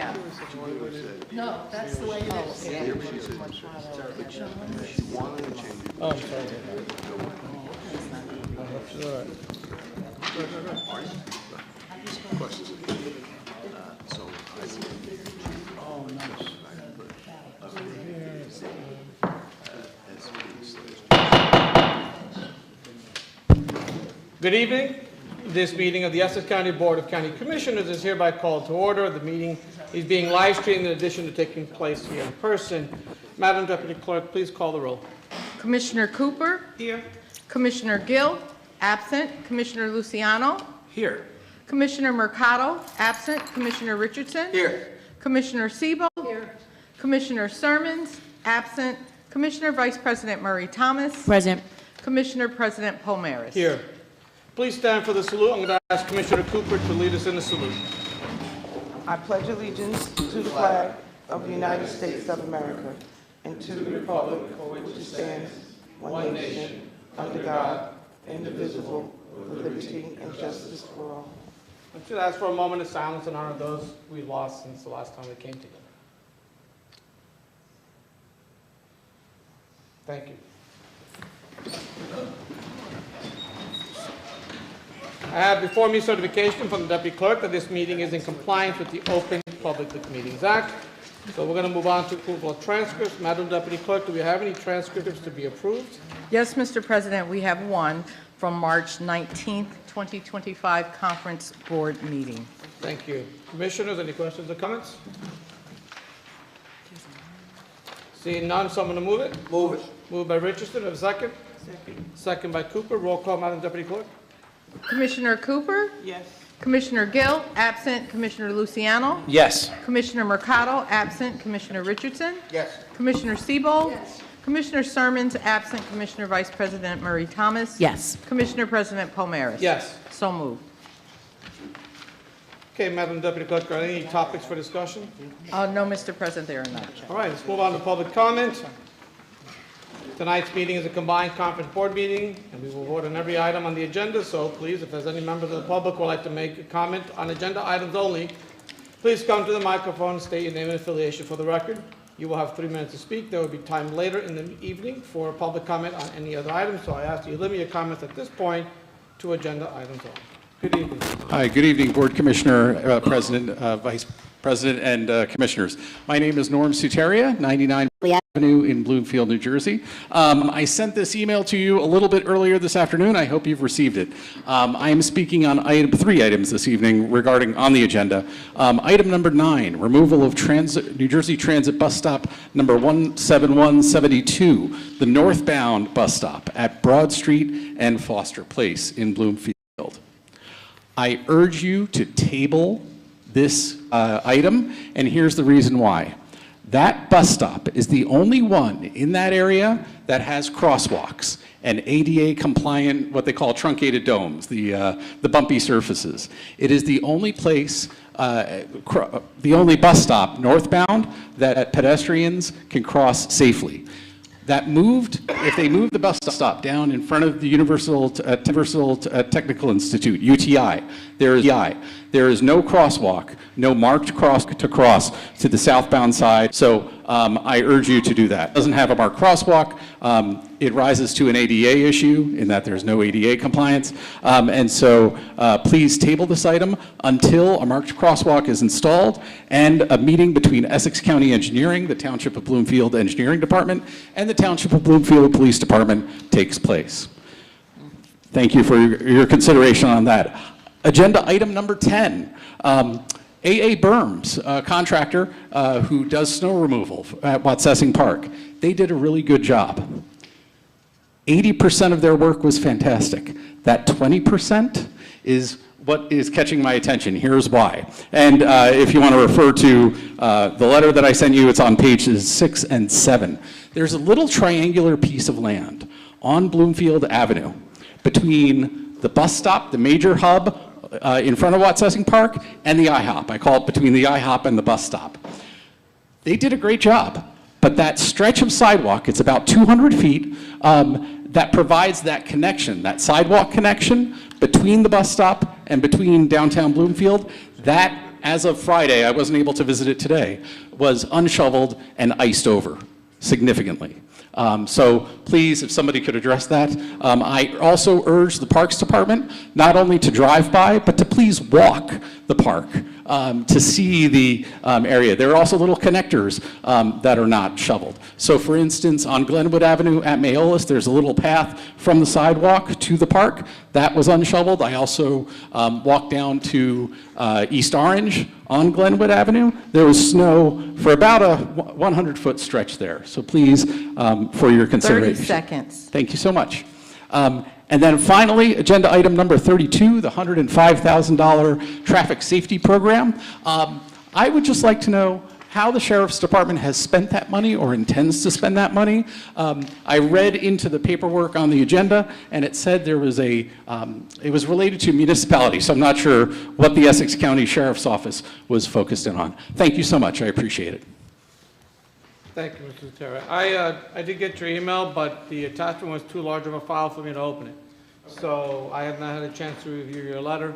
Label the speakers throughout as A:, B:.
A: have.
B: No, that's the way it is.
C: She wanted to change it.
D: Oh, I'm sorry. It's all right.
C: Questions? So I see.
D: Oh, nice. Good evening. This meeting of the Essex County Board of County Commissioners is hereby called to order. The meeting is being live streamed in addition to taking place here in person. Madam Deputy Clerk, please call the roll.
A: Commissioner Cooper?
D: Here.
A: Commissioner Gill? Absent. Commissioner Luciano?
D: Here.
A: Commissioner Mercado? Absent. Commissioner Richardson?
D: Here.
A: Commissioner Siebel? Here. Commissioner Sermons? Absent. Commissioner Vice President Murray Thomas?
B: Present.
A: Commissioner President Pomaris?
D: Here. Please stand for the salute. I'm going to ask Commissioner Cooper to lead us in the salute.
E: I pledge allegiance to the flag of the United States of America and to the republic for which it stands, one nation, under God, indivisible, with liberty and justice for all.
D: I should ask for a moment of silence in honor of those we lost since the last time we came together. Thank you. I have before me certification from the Deputy Clerk that this meeting is in compliance with the Open Public Meetings Act. So we're going to move on to approval of transcripts. Madam Deputy Clerk, do we have any transcripts to be approved?
A: Yes, Mr. President, we have one from March 19th, 2025 Conference Board meeting.
D: Thank you. Commissioners, any questions or comments? Seeing none, someone to move it?
C: Move it.
D: Moved by Richardson, have a second? Second. Second by Cooper. Roll call, Madam Deputy Clerk.
A: Commissioner Cooper?
E: Yes.
A: Commissioner Gill? Absent. Commissioner Luciano?
D: Yes.
A: Commissioner Mercado? Absent. Commissioner Richardson?
C: Yes.
A: Commissioner Siebel? Yes. Commissioner Sermons? Absent. Commissioner Vice President Murray Thomas?
B: Yes.
A: Commissioner President Pomaris?
D: Yes.
A: So moved.
D: Okay, Madam Deputy Clerk, are there any topics for discussion?
A: No, Mr. President, there are none.
D: All right, let's move on to public comment. Tonight's meeting is a combined conference board meeting, and we will vote on every item on the agenda. So please, if there's any members of the public who would like to make a comment on agenda items only, please come to the microphone, state your name and affiliation for the record. You will have 3 minutes to speak. There will be time later in the evening for public comment on any other items. So I ask you to limit your comments at this point to agenda items only. Good evening.
F: Hi, good evening, Board Commissioner, President, Vice President, and Commissioners. My name is Norm Suteria, 99 Avenue in Bloomfield, New Jersey. I sent this email to you a little bit earlier this afternoon. I hope you've received it. I am speaking on three items this evening regarding on the agenda. Item number 9, removal of New Jersey Transit bus stop number 17172, the northbound bus stop at Broad Street and Foster Place in Bloomfield. I urge you to table this item, and here's the reason why. That bus stop is the only one in that area that has crosswalks and ADA compliant, what they call truncated domes, the bumpy surfaces. It is the only place, the only bus stop northbound that pedestrians can cross safely. That moved, if they moved the bus stop down in front of the Universal Technical Institute, UTI, there is no crosswalk, no marked cross to the southbound side, so I urge you to do that. It doesn't have a marked crosswalk. It rises to an ADA issue in that there's no ADA compliance, and so please table this item until a marked crosswalk is installed and a meeting between Essex County Engineering, the Township of Bloomfield Engineering Department, and the Township of Bloomfield Police Department takes place. Thank you for your consideration on that. Agenda item number 10. AA Berms, a contractor who does snow removal at Watsessing Park. They did a really good job. 80% of their work was fantastic. That 20% is what is catching my attention. Here's why. And if you want to refer to the letter that I sent you, it's on pages 6 and 7. There's a little triangular piece of land on Bloomfield Avenue between the bus stop, the major hub, in front of Watsessing Park, and the IHOP. I call it between the IHOP and the bus stop. They did a great job, but that stretch of sidewalk, it's about 200 feet, that provides that connection, that sidewalk connection between the bus stop and between downtown Bloomfield, that as of Friday, I wasn't able to visit it today, was unshoveled and iced over significantly. So please, if somebody could address that. I also urge the Parks Department not only to drive by, but to please walk the park to see the area. There are also little connectors that are not shoveled. So for instance, on Glenwood Avenue at Mayolas, there's a little path from the sidewalk to the park. That was unshoveled. I also walked down to East Orange on Glenwood Avenue. There was snow for about a 100-foot stretch there. So please, for your
A: 30
F: consideration.
A: seconds.
F: Thank you so much. And then finally, agenda item number 32, the $105,000 traffic safety program. I would just like to know how the Sheriff's Department has spent that money or intends to spend that money. I read into the paperwork on the agenda, and it said there was it was related to municipality, so I'm not sure what the Essex County Sheriff's Office was focused in on. Thank you so much, I appreciate it.
D: Thank you, Mr. Terra. I did get your email, but the attachment was too large of a file for me to open it. So I have not had a chance to review your letter.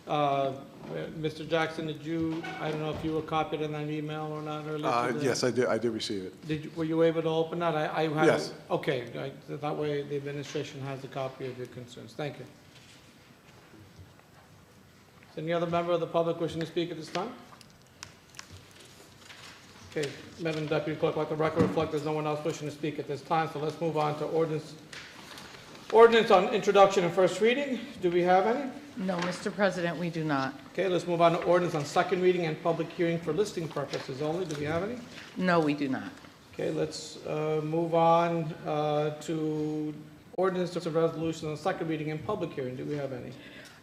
D: Mr. Jackson, I don't know if you were copied in that email or not earlier today?
C: Yes, I did receive it.
D: Were you able to open that? I had.
C: Yes.
D: Okay, that way the administration has a copy of your concerns. Thank you. Is any other member of the public wishing to speak at this time? Okay, Madam Deputy Clerk, let the record reflect there's no one else wishing to speak at this time, so let's move on to ordinance on introduction and first reading. Do we have any?
A: No, Mr. President, we do not.
D: Okay, let's move on to ordinance on second reading and public hearing for listing purposes only. Do we have any?
A: No, we do not.
D: Okay, let's move on to ordinance of resolution on second reading and public hearing. Do we have any?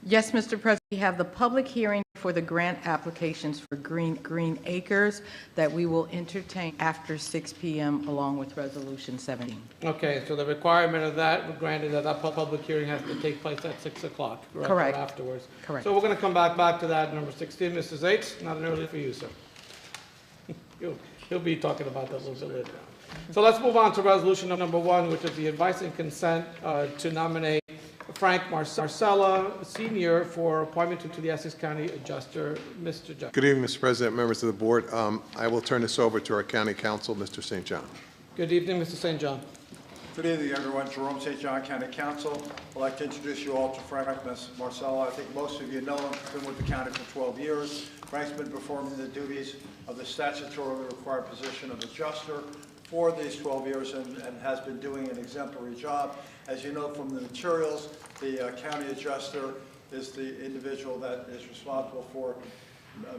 A: Yes, Mr. President, we have the public hearing for the grant applications for Green Acres that we will entertain after 6 p.m. along with Resolution 17.
D: Okay, so the requirement of that, granted that public hearing has to take place at 6 o'clock, correct? Or
A: Correct.
D: afterwards.
A: Correct.
D: So we're going to come back to that, number 16. Mrs. Yates, not an early for you, sir. He'll be talking about that a little bit later. So let's move on to resolution number 1, which is the advice and consent to nominate Frank Marcella, Sr. for appointment to the Essex County Adjuster. Mr. Judge.
C: Good evening, Mr. President, members of the board. I will turn this over to our county counsel, Mr. St. John.
D: Good evening, Mr. St. John.
G: Good evening, everyone. Jerome St. John, County Council. I'd like to introduce you all to Frank Marcella. I think most of you know him. He's been with the county for 12 years. Frank's been performing the duties of the statutorily required position of adjuster for these 12 years and has been doing an exemplary job. As you know from the materials, the county adjuster is the individual that is responsible for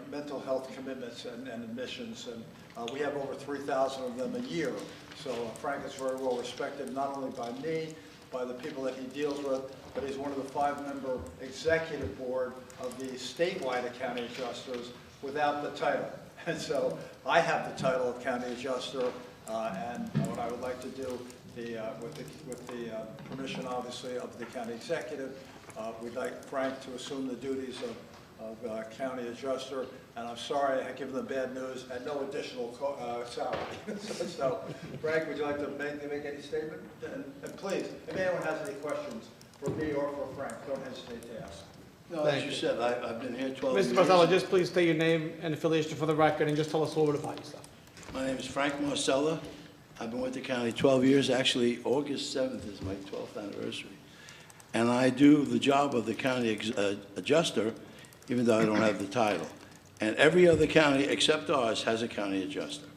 G: mental health commitments and admissions, and we have over 3,000 of them a year. So Frank is very well respected, not only by me, by the people that he deals with, but he's one of the 5-member executive board of the statewide county adjusters without the title. And so I have the title of county adjuster, and what I would like to do, with the permission, obviously, of the county executive, we'd like Frank to assume the duties of county adjuster, and I'm sorry I give them bad news, and no additional salary. So, Frank, would you like to make any statement? And please, if anyone has any questions for me or for Frank, don't hesitate to ask.
B: No, as you said, I've been here 12 years.
D: Mr. Marcella, just please state your name and affiliation for the record and just tell us a little bit about yourself.
B: My name is Frank Marcella. I've been with the county 12 years. Actually, August 7th is my 12th anniversary. And I do the job of the county adjuster, even though I don't have the title. And every other county except ours has a county adjuster.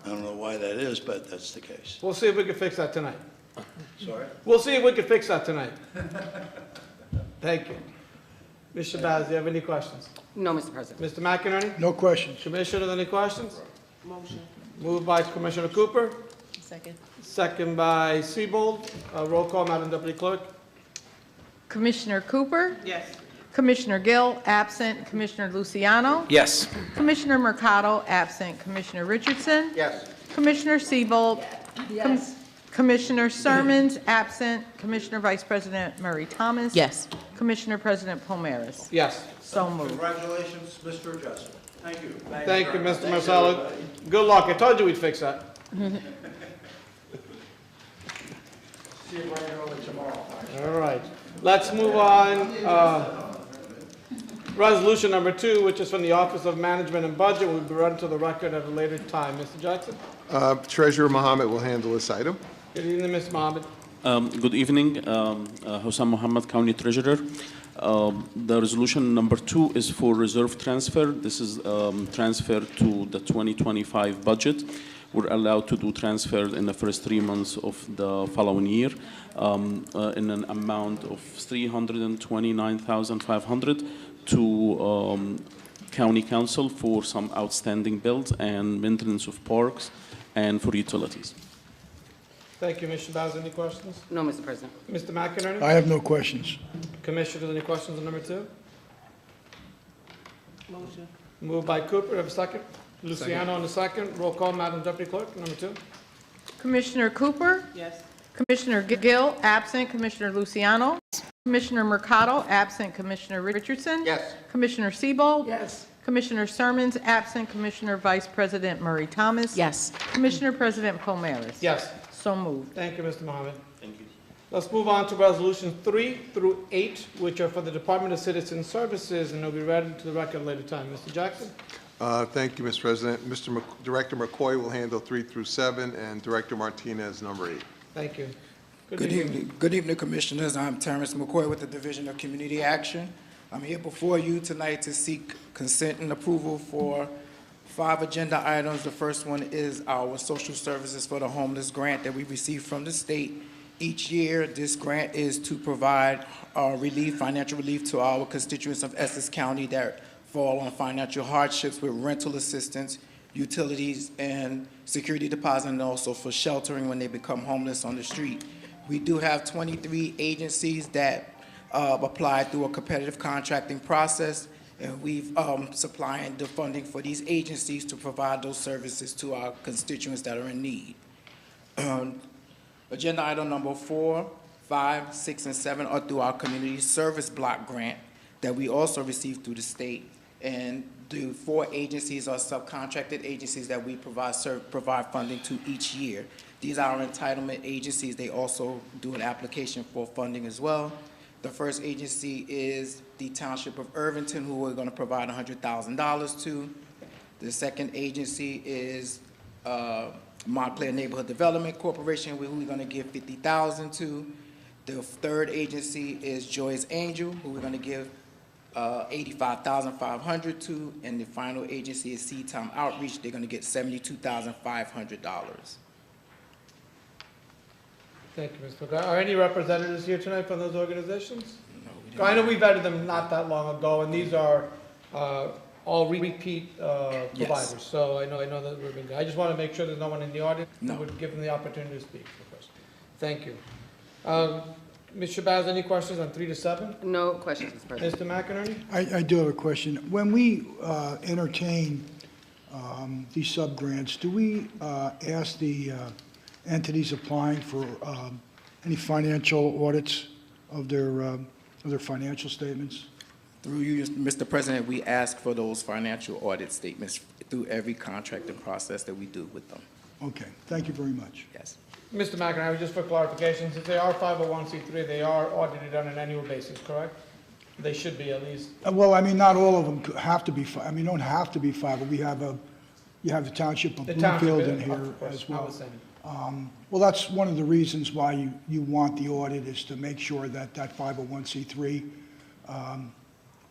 B: I don't know why that is, but that's the case.
D: We'll see if we can fix that tonight.
B: Sorry?
D: We'll see if we can fix that tonight. Thank you. Ms. Shabazz, do you have any questions?
E: No, Mr. President.
D: Mr. McInerney?
H: No questions.
D: Commissioner, any questions? Motion. Moved by Commissioner Cooper.
A: Second.
D: Second by Siebold. Roll call, Madam Deputy Clerk.
A: Commissioner Cooper?
E: Yes.
A: Commissioner Gill, absent. Commissioner Luciano?
F: Yes.
A: Commissioner Mercado, absent. Commissioner Richardson?
G: Yes.
A: Commissioner Siebold?
B: Yes.
A: Commissioner Sermons, absent. Commissioner Vice President Murray Thomas?
B: Yes.
A: Commissioner President Pomaris?
D: Yes.
A: So moved.
G: Congratulations, Mr. Adjuster. Thank you.
D: Thank you, Mr. Marcella. Good luck. I told you we'd fix that.
G: See you right early tomorrow.
D: All right. Let's move on. Resolution number 2, which is from the Office of Management and Budget, will be read to the record at a later time. Mr. Jackson?
C: Treasurer Mohammed will handle this item.
D: Good evening, Ms. Mohammed.
H: Good evening, Hussam Mohammed, County Treasurer. The resolution number 2 is for reserve transfer. This is transfer to the 2025 budget. We're allowed to do transfer in the first 3 months of the following year in an amount of $329,500 to County Council for some outstanding bills and maintenance of parks and for utilities.
D: Thank you, Ms. Shabazz. Any questions?
A: No, Mr. President.
D: Mr. McInerney?
I: I have no questions.
D: Commissioners, any questions on number 2? Motion. Moved by Cooper. Have a second? Luciano on the second. Roll call, Madam Deputy Clerk. Number 2.
A: Commissioner Cooper?
E: Yes.
A: Commissioner Gill, absent. Commissioner Luciano? Commissioner Mercado, absent. Commissioner Richardson?
G: Yes.
A: Commissioner Siebold?
E: Yes.
A: Commissioner Sermons, absent. Commissioner Vice President Murray Thomas?
E: Yes.
A: Commissioner President Pomalis?
D: Yes.
A: So moved.
D: Thank you, Mr. Mohammed. Thank you. Let's move on to resolutions 3 through 8, which are for the Department of Citizen Services, and they'll be read to the record later time. Mr. Jackson?
C: Thank you, Mr. President. Director McCoy will handle 3 through 7, and Director Martinez, number 8.
D: Thank you.
J: Good evening. Good evening, Commissioners. I'm Terrence McCoy with the Division of Community Action. I'm here before you tonight to seek consent and approval for 5 agenda items. The first one is our Social Services for the Homeless grant that we receive from the state each year. This grant is to provide financial relief to our constituents of Essex County that fall on financial hardships with rental assistance, utilities, and security deposit, and also for sheltering when they become homeless on the street. We do have 23 agencies that apply through a competitive contracting process, and we've supplying the funding for these agencies to provide those services to our constituents that are in need. Agenda item number 4, 5, 6, and 7 are through our community service block grant that we also receive through the state. And the 4 agencies are subcontracted agencies that we provide funding to each year. These are our entitlement agencies. They also do an application for funding as well. The first agency is the Township of Irvington, who we're going to provide $100,000 to. The second agency is Montclair Neighborhood Development Corporation, who we're going to give $50,000 to. The third agency is Joy's Angel, who we're going to give $85,500 to, and the final agency is Seed Time Outreach. They're going to get $72,500.
D: Thank you, Mr. McCoy. Are any representatives here tonight from those organizations?
J: No, we
D: I know we vetted them not that long ago, and these are all repeat providers. So I know that we're going to. I just want to make sure there's no one in the audience who would give them the opportunity to speak. Thank you. Ms. Shabazz, any questions on 3 to 7?
A: No questions, Mr. President.
D: Mr. McInerney?
I: I do have a question. When we entertain these sub-grants, do we ask the entities applying for any financial audits of their financial statements?
J: Through you, Mr. President, we ask for those financial audit statements through every contracting process that we do with them.
I: Okay, thank you very much.
J: Yes.
D: Mr. McInerney, just for clarification, since they are 501c3, they are audited on an annual basis, correct? They should be at least.
I: Well, I mean, not all of them have to be, don't have to be 5, but you have the Township of
D: The township,
I: Bloomfield in
D: of
I: here
D: course,
I: as
D: I
I: well.
D: was saying.
I: Well, that's one of the reasons why you want the audit, is to make sure that 501c3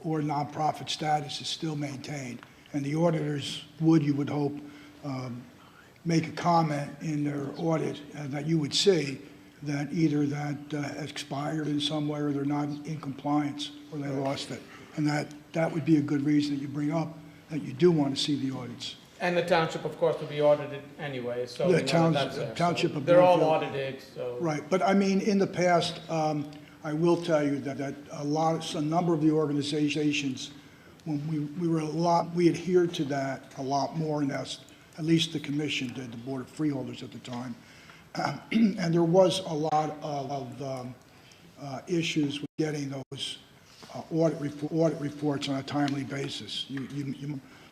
I: or nonprofit status is still maintained. And the auditors would, you would hope, make a comment in their audit that you would see that either that expired in some way or they're not in compliance or they lost it. And that would be a good reason that you bring up, that you do want to see the audits.
D: And the township, of course, will be audited anyway, so
I: The
D: we know
I: towns-
D: that's there.
I: township
D: So
I: of
D: they're all
I: Bloomfield.
D: audited, so.
I: Right, but I mean, in the past, I will tell you that a number of the organizations, when we adhered to that a lot more, and that's, at least the commission did, the Board of Freeholders at the time. And there was a lot of issues with getting those audit reports on a timely basis.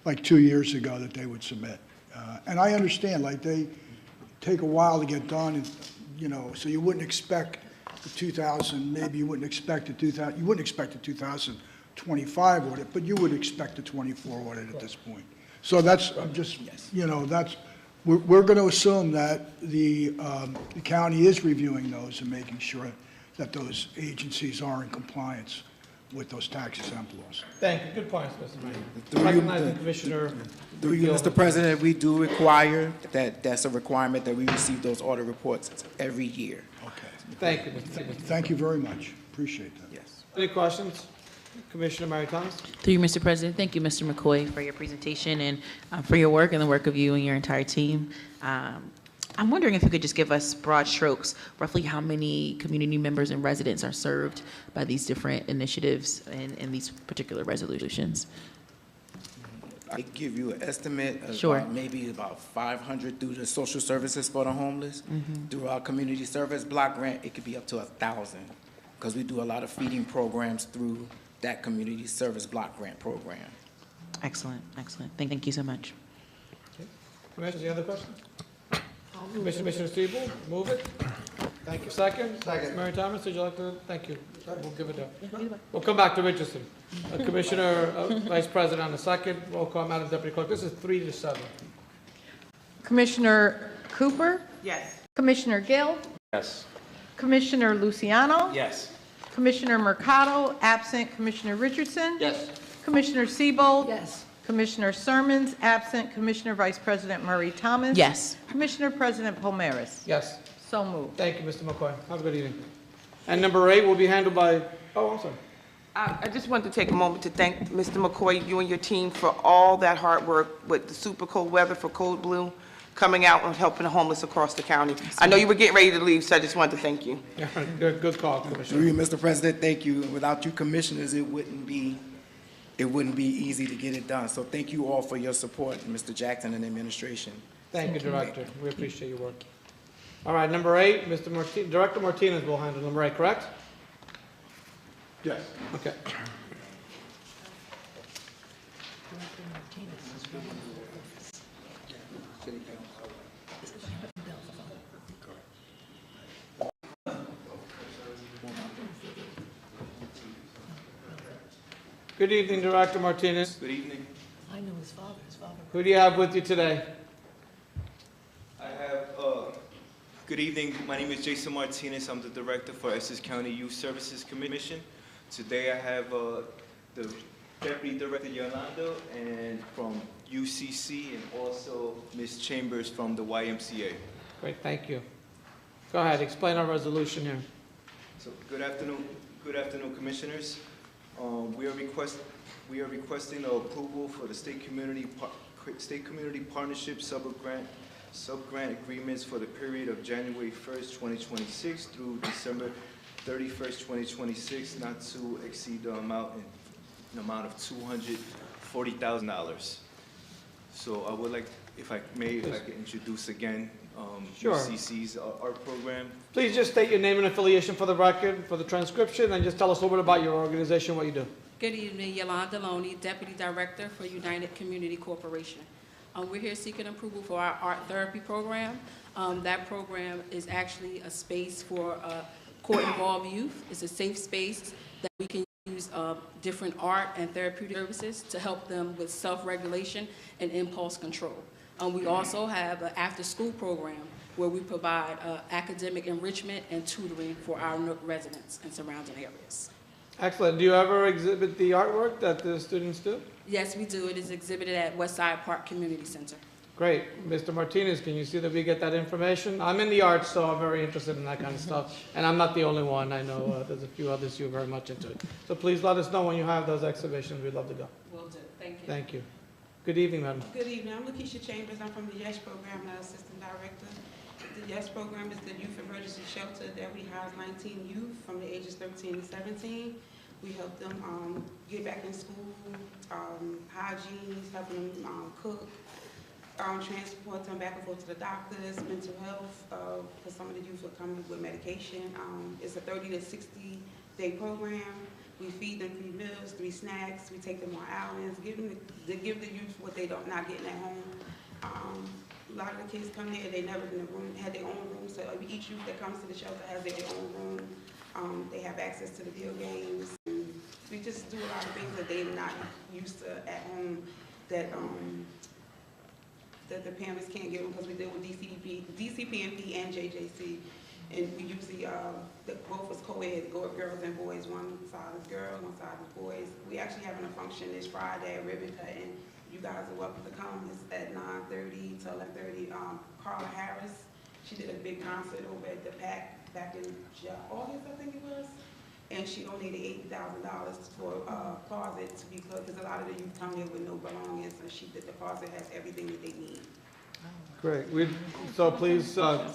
I: Like 2 years ago that they would submit. And I understand, like, they take a while to get done, and, so you wouldn't expect the 2000, maybe you wouldn't expect the 2000, you wouldn't expect the 2000 25 audit, but you would expect a 24 audit at this point. So that's, I'm just, you know, that's, we're going to assume that the county is reviewing those and making sure that those agencies are in compliance with those tax exempt laws.
D: Thank you. Good points, Mr. Mayor.
J: Through you,
D: Recognizing Commissioner.
J: Through you, Mr. President, we do require that's a requirement that we receive those audit reports every year.
I: Okay.
D: Thank you, Mr. Stevens.
I: Thank you very much. Appreciate that.
J: Yes.
D: Any questions? Commissioner Mary Thomas?
K: Through you, Mr. President, thank you, Mr. McCoy, for your presentation and for your work and the work of you and your entire team. I'm wondering if you could just give us broad strokes, roughly how many community members and residents are served by these different initiatives and these particular resolutions?
J: I give you an estimate of
K: Sure.
J: maybe about 500 through the social services for the homeless. Through our community service block grant, it could be up to 1,000 because we do a lot of feeding programs through that community service block grant program.
K: Excellent, excellent. Thank you so much.
D: Commissioners, any other questions? Commissioner Steele, move it. Thank you. Second? Second. Mary Thomas, would you like to? Thank you. We'll give it up. We'll come back to Richardson. Commissioner, Vice President on the second. Roll call, Madam Deputy Clerk. This is 3-7.
A: Commissioner Cooper?
E: Yes.
A: Commissioner Gill?
C: Yes.
A: Commissioner Luciano?
C: Yes.
A: Commissioner Mercado, absent. Commissioner Richardson?
C: Yes.
A: Commissioner Siebold?
E: Yes.
A: Commissioner Sermons, absent. Commissioner Vice President Murray Thomas?
K: Yes.
A: Commissioner President Palmeris?
D: Yes.
A: So moved.
D: Thank you, Mr. McCoy. Have a good evening. And number 8 will be handled by, oh, I'm sorry.
E: I just wanted to take a moment to thank Mr. McCoy, you and your team, for all that hard work with the super cold weather for Code Blue, coming out and helping the homeless across the county. I know you were getting ready to leave, so I just wanted to thank you.
D: Good call, Commissioner.
J: Through you, Mr. President, thank you. Without you commissioners, it wouldn't be easy to get it done. So thank you all for your support, Mr. Jackson and the administration.
D: Thank you, Director. We appreciate your work. All right, number 8, Director Martinez will handle number 8, correct?
C: Yes.
D: Okay. Good evening, Director Martinez.
L: Good evening.
E: I know his father.
D: Who do you have with you today?
L: I have, good evening. My name is Jason Martinez. I'm the Director for Essex County Youth Services Commission. Today I have the Deputy Director Yolanda and from UCC and also Ms. Chambers from the YMCA.
D: Great, thank you. Go ahead, explain our resolution here.
L: So good afternoon, Commissioners. We are requesting approval for the State Community Partnership sub-grant agreements for the period of January 1st, 2026 through December 31st, 2026, not to exceed the amount of $240,000. So I would like, if I could introduce again
D: Sure.
L: UCC's art program.
D: Please just state your name and affiliation for the record, for the transcription, and just tell us a little bit about your organization, what you do.
M: Good evening, Yolanda Loney, Deputy Director for United Community Corporation. We're here seeking approval for our art therapy program. That program is actually a space for court-involved youth. It's a safe space that we can use different art and therapeutic services to help them with self-regulation and impulse control. We also have an after-school program where we provide academic enrichment and tutoring for our Newark residents and surrounding areas.
D: Excellent. Do you ever exhibit the artwork that the students do?
M: Yes, we do. It is exhibited at Westside Park Community Center.
D: Great. Mr. Martinez, can you see that we get that information? I'm in the arts, so I'm very interested in that kind of stuff. And I'm not the only one. I know there's a few others who are very much into it. So please let us know when you have those exhibitions. We'd love to go.
M: Will do. Thank you.
D: Thank you. Good evening, madam.
N: Good evening. I'm Lakeisha Chambers. I'm from the YES program, and Assistant Director. The YES program is the Youth Emergency Shelter that we house 19 youth from the ages 13 to 17. We help them get back in school, hygiene, helping them cook, transport them back and forth to the doctors, mental health, because some of the youth are coming with medication. It's a 30 to 60 day program. We feed them 3 meals, 3 snacks. We take them on outings, give the youth what they not getting at home. A lot of the kids come there, they never been in a room, had their own room. So each youth that comes to the shelter has their own room. They have access to the video games. we just do a lot of things that they're not used to at home that, that the parents can't give them because we deal with DCPMP and JJC. And we usually, both is co-ed, girls and boys, one side is girls, one side is boys. We actually having a function this Friday at ribbon cutting. You guys are welcome to come. It's at 9:30 to 11:30. Carla Harris, she did a big concert over at the PAC back in August, I think it was. And she donated $80,000 for closets because a lot of the youth come here with no belongings. So she did the closet has everything that they need.
D: Great. So please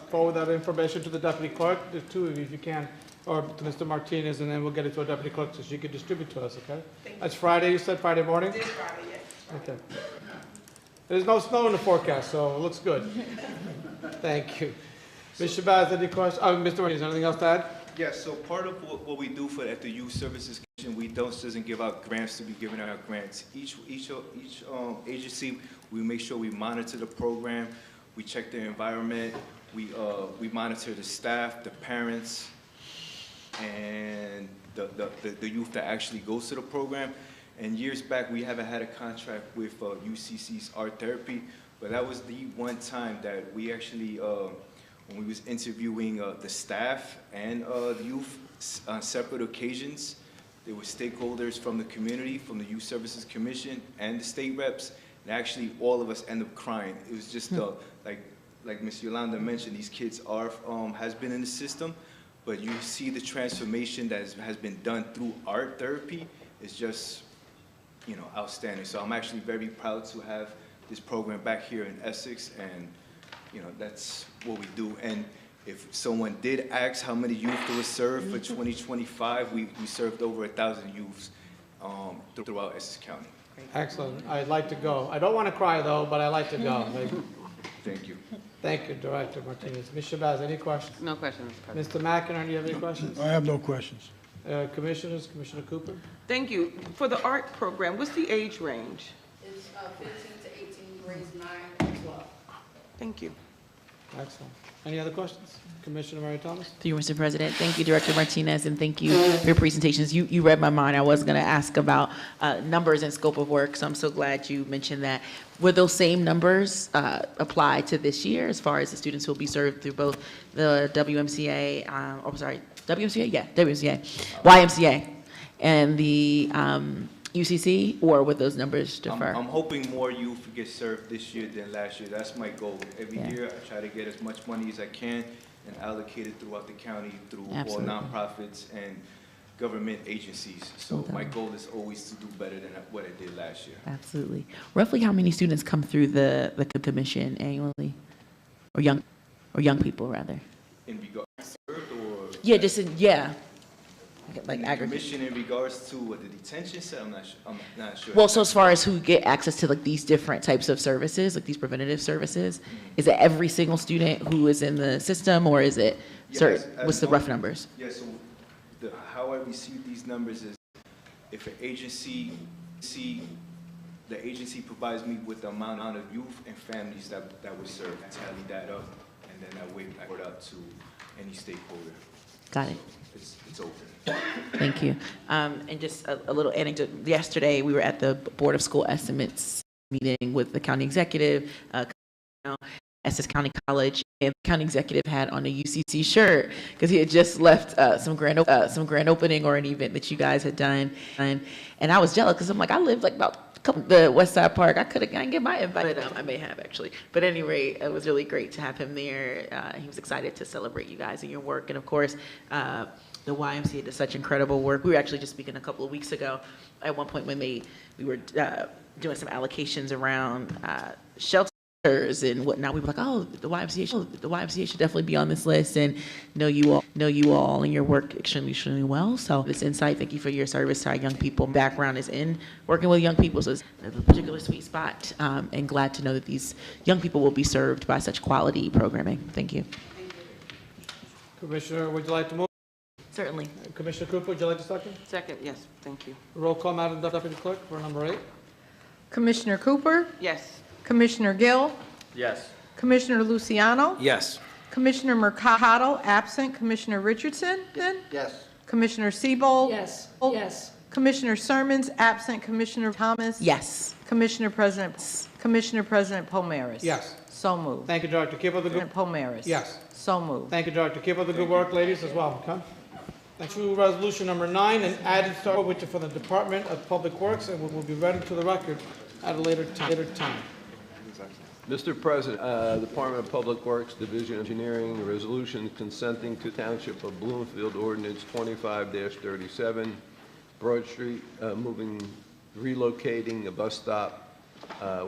D: forward that information to the deputy clerk, the two of you if you can, or to Mr. Martinez, and then we'll get it to a deputy clerk so she can distribute to us, okay? That's Friday, you said, Friday morning?
N: This Friday, yes.
D: Okay. There's no snow in the forecast, so it looks good. Thank you. Ms. Shabazz, any questions? Mr. Martinez, anything else to add?
L: Yes, so part of what we do at the Youth Services Commission, we don't just give out grants to be giving out grants. Each agency, we make sure we monitor the program, we check the environment, we monitor the staff, the parents, and the youth that actually goes to the program. And years back, we haven't had a contract with UCC's Art Therapy, but that was the one time that we actually, when we was interviewing the staff and the youth on separate occasions, there were stakeholders from the community, from the Youth Services Commission, and the state reps, and actually all of us end up crying. It was just like Ms. Yolanda mentioned, these kids has been in the system, but you see the transformation that has been done through art therapy is just, outstanding. So I'm actually very proud to have this program back here in Essex, and that's what we do. And if someone did ask how many youth were served for 2025, we served over 1,000 youths throughout Essex County.
D: Excellent. I'd like to go. I don't want to cry, though, but I like to go.
L: Thank you.
D: Thank you, Director Martinez. Ms. Shabazz, any questions?
E: No questions, Mr. President.
D: Mr. McInerney, do you have any questions?
I: I have no questions.
D: Commissioners, Commissioner Cooper?
E: Thank you. For the art program, what's the age range?
M: It's 15 to 18, grades 9 and 12.
E: Thank you.
D: Excellent. Any other questions? Commissioner Mary Thomas?
K: Through you, Mr. President. Thank you, Director Martinez, and thank you for your presentations. You read my mind. I was going to ask about numbers and scope of work, so I'm so glad you mentioned that. Will those same numbers apply to this year as far as the students who will be served through both the WMCA, YMCA, and the UCC, or would those numbers differ?
L: I'm hoping more youth get served this year than last year. That's my goal. Every year, I try to get as much money as I can and allocate it throughout the county through
K: Absolutely.
L: all nonprofits and government agencies. So my goal is always to do better than what I did last year.
K: Absolutely. Roughly how many students come through the commission annually? Or young people, rather?
L: In regards to served or?
K: Yeah, like aggregate.
L: Commission in regards to what the detention center, I'm not sure.
K: Well, so as far as who get access to like these different types of services, like these preventative services, is it every single student who is in the system, or is it certain? What's the rough numbers?
L: Yes, so how I receive these numbers is if an agency, the agency provides me with the amount of youth and families that were served, I tally that up, and then I wait it out to any stakeholder.
K: Got it.
L: It's open.
K: Thank you. And just a little anecdote. Yesterday, we were at the Board of School Estimates meeting with the county executive, Essex County College, and the county executive had on a UCC shirt because he had just left some grand opening or an event that you guys had done, and I was jealous because I'm like, I live like about the West Side Park. I didn't get my invite, but I may have actually. But at any rate, it was really great to have him there. He was excited to celebrate you guys and your work, and of course, the YMCA does such incredible work. We were actually just speaking a couple of weeks ago at one point when we were doing some allocations around shelters and whatnot. We were like, oh, the YMCA should definitely be on this list, and know you all and your work extremely well. So this insight, thank you for your service to our young people. Background is in working with young people, so it's a particular sweet spot, and glad to know that these young people will be served by such quality programming. Thank you.
D: Commissioner, would you like to move?
K: Certainly.
D: Commissioner Cooper, would you like to second?
E: Second, yes, thank you.
D: Roll call, Madam Deputy Clerk, for number 8.
A: Commissioner Cooper?
E: Yes.
A: Commissioner Gill?
C: Yes.
A: Commissioner Luciano?
C: Yes.
A: Commissioner Mercado, absent. Commissioner Richardson?
C: Yes.
A: Commissioner Siebold?
M: Yes.
A: Yes. Commissioner Sermons, absent. Commissioner Thomas?
K: Yes.
A: Commissioner President Palmaris?
D: Yes.
A: So moved.
D: Thank you, Director. Keep up the good.
A: President Palmaris?
D: Yes.
A: So moved.
D: Thank you, Director. Keep up the good work, ladies, as well. Okay. Thank you. Resolution number 9, an added start, which is for the Department of Public Works, and will be read into the record at a later time.
O: Mr. President, Department of Public Works, Division of Engineering, resolution consenting to Township of Bloomfield Ordinance 25-37, Broad Street, relocating a bus stop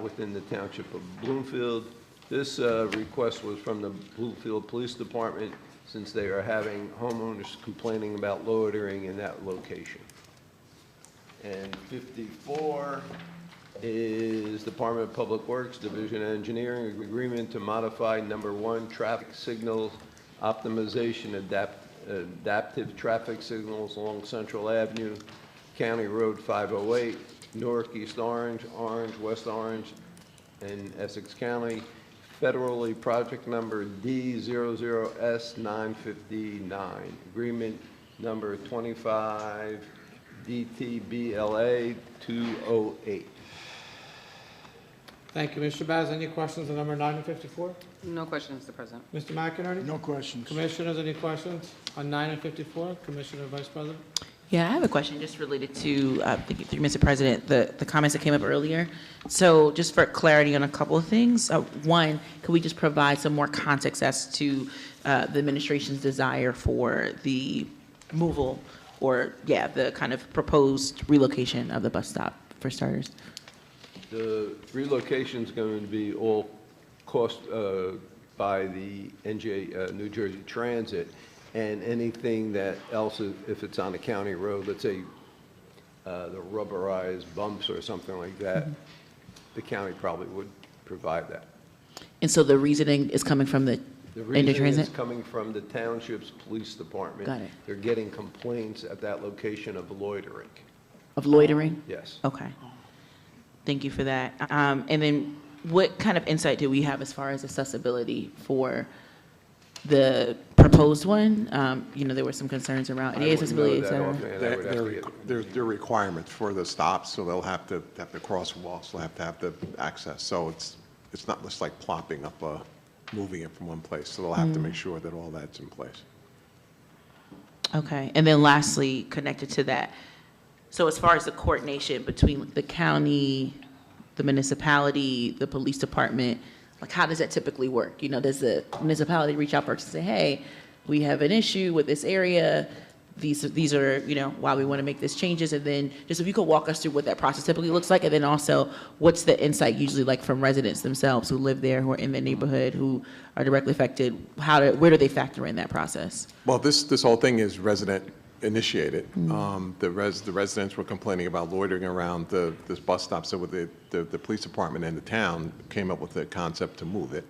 O: within the Township of Bloomfield. This request was from the Bloomfield Police Department, since they are having homeowners complaining about loitering in that location. And 54 is Department of Public Works, Division of Engineering, agreement to modify number 1, traffic signals, optimization, adaptive traffic signals along Central Avenue, County Road 508, Newark, East Orange, Orange, West Orange, and Essex County. Federally project number D00S959, agreement number 25 DTBLA 208.
D: Thank you, Mr. Baz. Any questions on number 9 and 54?
P: No questions, Mr. President.
D: Mr. McInerney?
I: No questions.
D: Commissioners, any questions on 9 and 54? Commissioner Vice President?
K: Yeah, I have a question just related to, thank you, Mr. President, the comments that came up earlier. So just for clarity on a couple of things. One, could we just provide some more context as to the administration's desire for the removal or, the kind of proposed relocation of the bus stop, for starters?
O: The relocation is going to be all cost by the New Jersey Transit, and anything that else, if it's on a county road, let's say the rubberized bumps or something like that, the county probably would provide that.
K: And so the reasoning is coming from the
O: reason
K: Transit?
O: is coming from the township's police department.
K: Got it.
O: They're getting complaints at that location of loitering.
K: Of loitering?
O: Yes.
K: Okay. Thank you for that. And then what kind of insight do we have as far as accessibility for the proposed one? There were some concerns around any accessibility, et cetera.
C: There are requirements for the stops, so they'll have to cross walls, they'll have the access. So it's not just like plopping up, moving it from one place. So they'll have to make sure that all that's in place.
K: Okay. And then lastly, connected to that, so as far as the coordination between the county, the municipality, the police department, like how does that typically work? Does the municipality reach out first and say, hey, we have an issue with this area, these are, why we want to make these changes, and then just if you could walk us through what that process typically looks like, and then also what's the insight usually like from residents themselves who live there, who are in the neighborhood, who are directly affected, where do they factor in that process?
C: Well, this whole thing is resident initiated. The residents were complaining about loitering around this bus stop, so with the police department and the town came up with the concept to move it.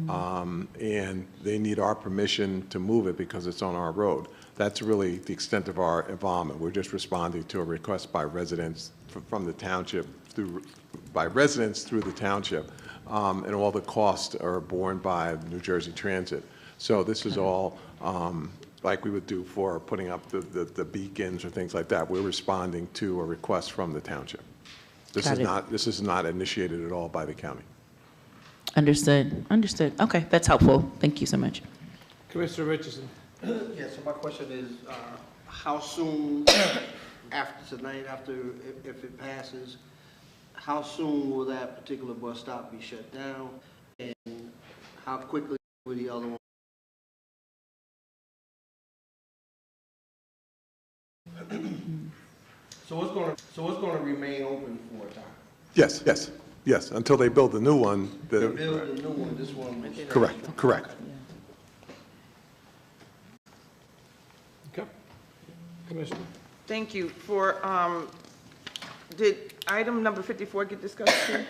C: And they need our permission to move it because it's on our road. That's really the extent of our involvement. We're just responding to a request by residents from the township, by residents through the township, and all the costs are borne by New Jersey Transit. So this is all like we would do for putting up the beacons or things like that. We're responding to a request from the township. This is not initiated at all by the county.
K: Understood. Okay, that's helpful. Thank you so much.
D: Commissioner Richardson.
Q: Yes, so my question is, how soon after tonight, if it passes, how soon will that particular bus stop be shut down? And how quickly will the other one? So it's going to remain open for a time?
C: Yes, until they build the new one.
Q: Build a new one, this one will stay.
C: Correct.
D: Okay. Commissioner.
E: Thank you. Did item number 54 get discussed too?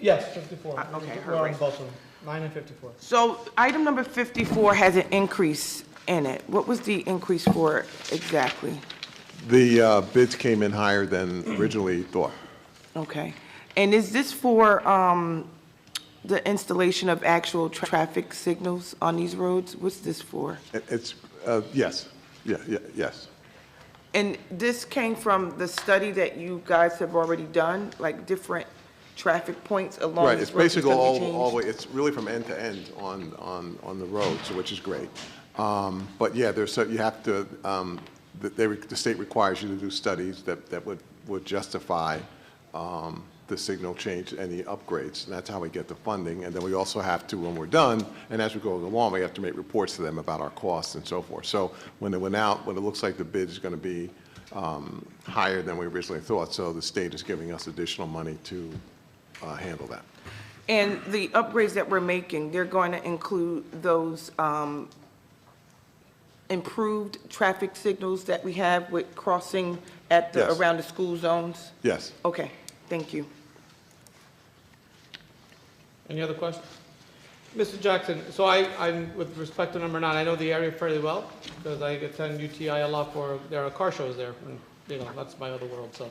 D: Yes, 54.
E: Okay,
D: We're on both of them, 9 and 54.
E: So item number 54 has an increase in it. What was the increase for exactly?
C: The bids came in higher than originally thought.
E: Okay. And is this for the installation of actual traffic signals on these roads? What's this for?
C: It's, yes. Yes.
E: And this came from the study that you guys have already done, like different traffic points along
C: Right,
E: this
C: it's
E: road that's
C: basically
E: gonna be
C: all the way,
E: changed?
C: it's really from end to end on the road, so which is great. But yeah, there's, you have to, the state requires you to do studies that would justify the signal change and the upgrades, and that's how we get the funding. And then we also have to, when we're done, and as we go along, we have to make reports to them about our costs and so forth. So when it went out, when it looks like the bid is going to be higher than we originally thought, so the state is giving us additional money to handle that.
E: And the upgrades that we're making, they're going to include those improved traffic signals that we have with crossing at the,
C: Yes.
E: around the school zones?
C: Yes.
E: Okay, thank you.
D: Any other questions? Mr. Jackson, so I'm, with respect to number 9, I know the area fairly well, because I attend UTI a lot for, there are car shows there, and, you know, that's my other world, so.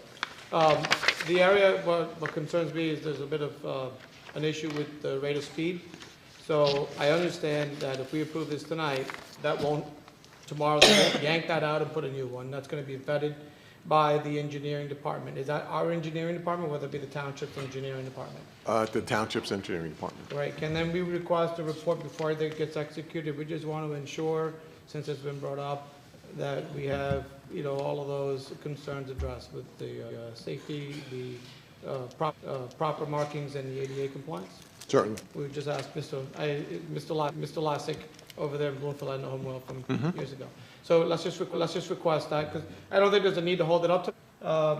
D: The area, what concerns me is there's a bit of an issue with the rate of speed. So I understand that if we approve this tonight, that won't, tomorrow they won't yank that out and put a new one. That's going to be vetted by the engineering department. Is that our engineering department, or whether it be the township's engineering department?
C: The township's engineering department.
D: Right, can then we request a report before it gets executed? We just want to ensure, since it's been brought up, that we have, you know, all of those concerns addressed with the safety, the proper markings, and the ADA compliance.
C: Certainly.
D: We just asked Mr. Lassick over there in Bloomfield, I know him well from years ago. So let's just request that, because I don't think there's a need to hold it up to,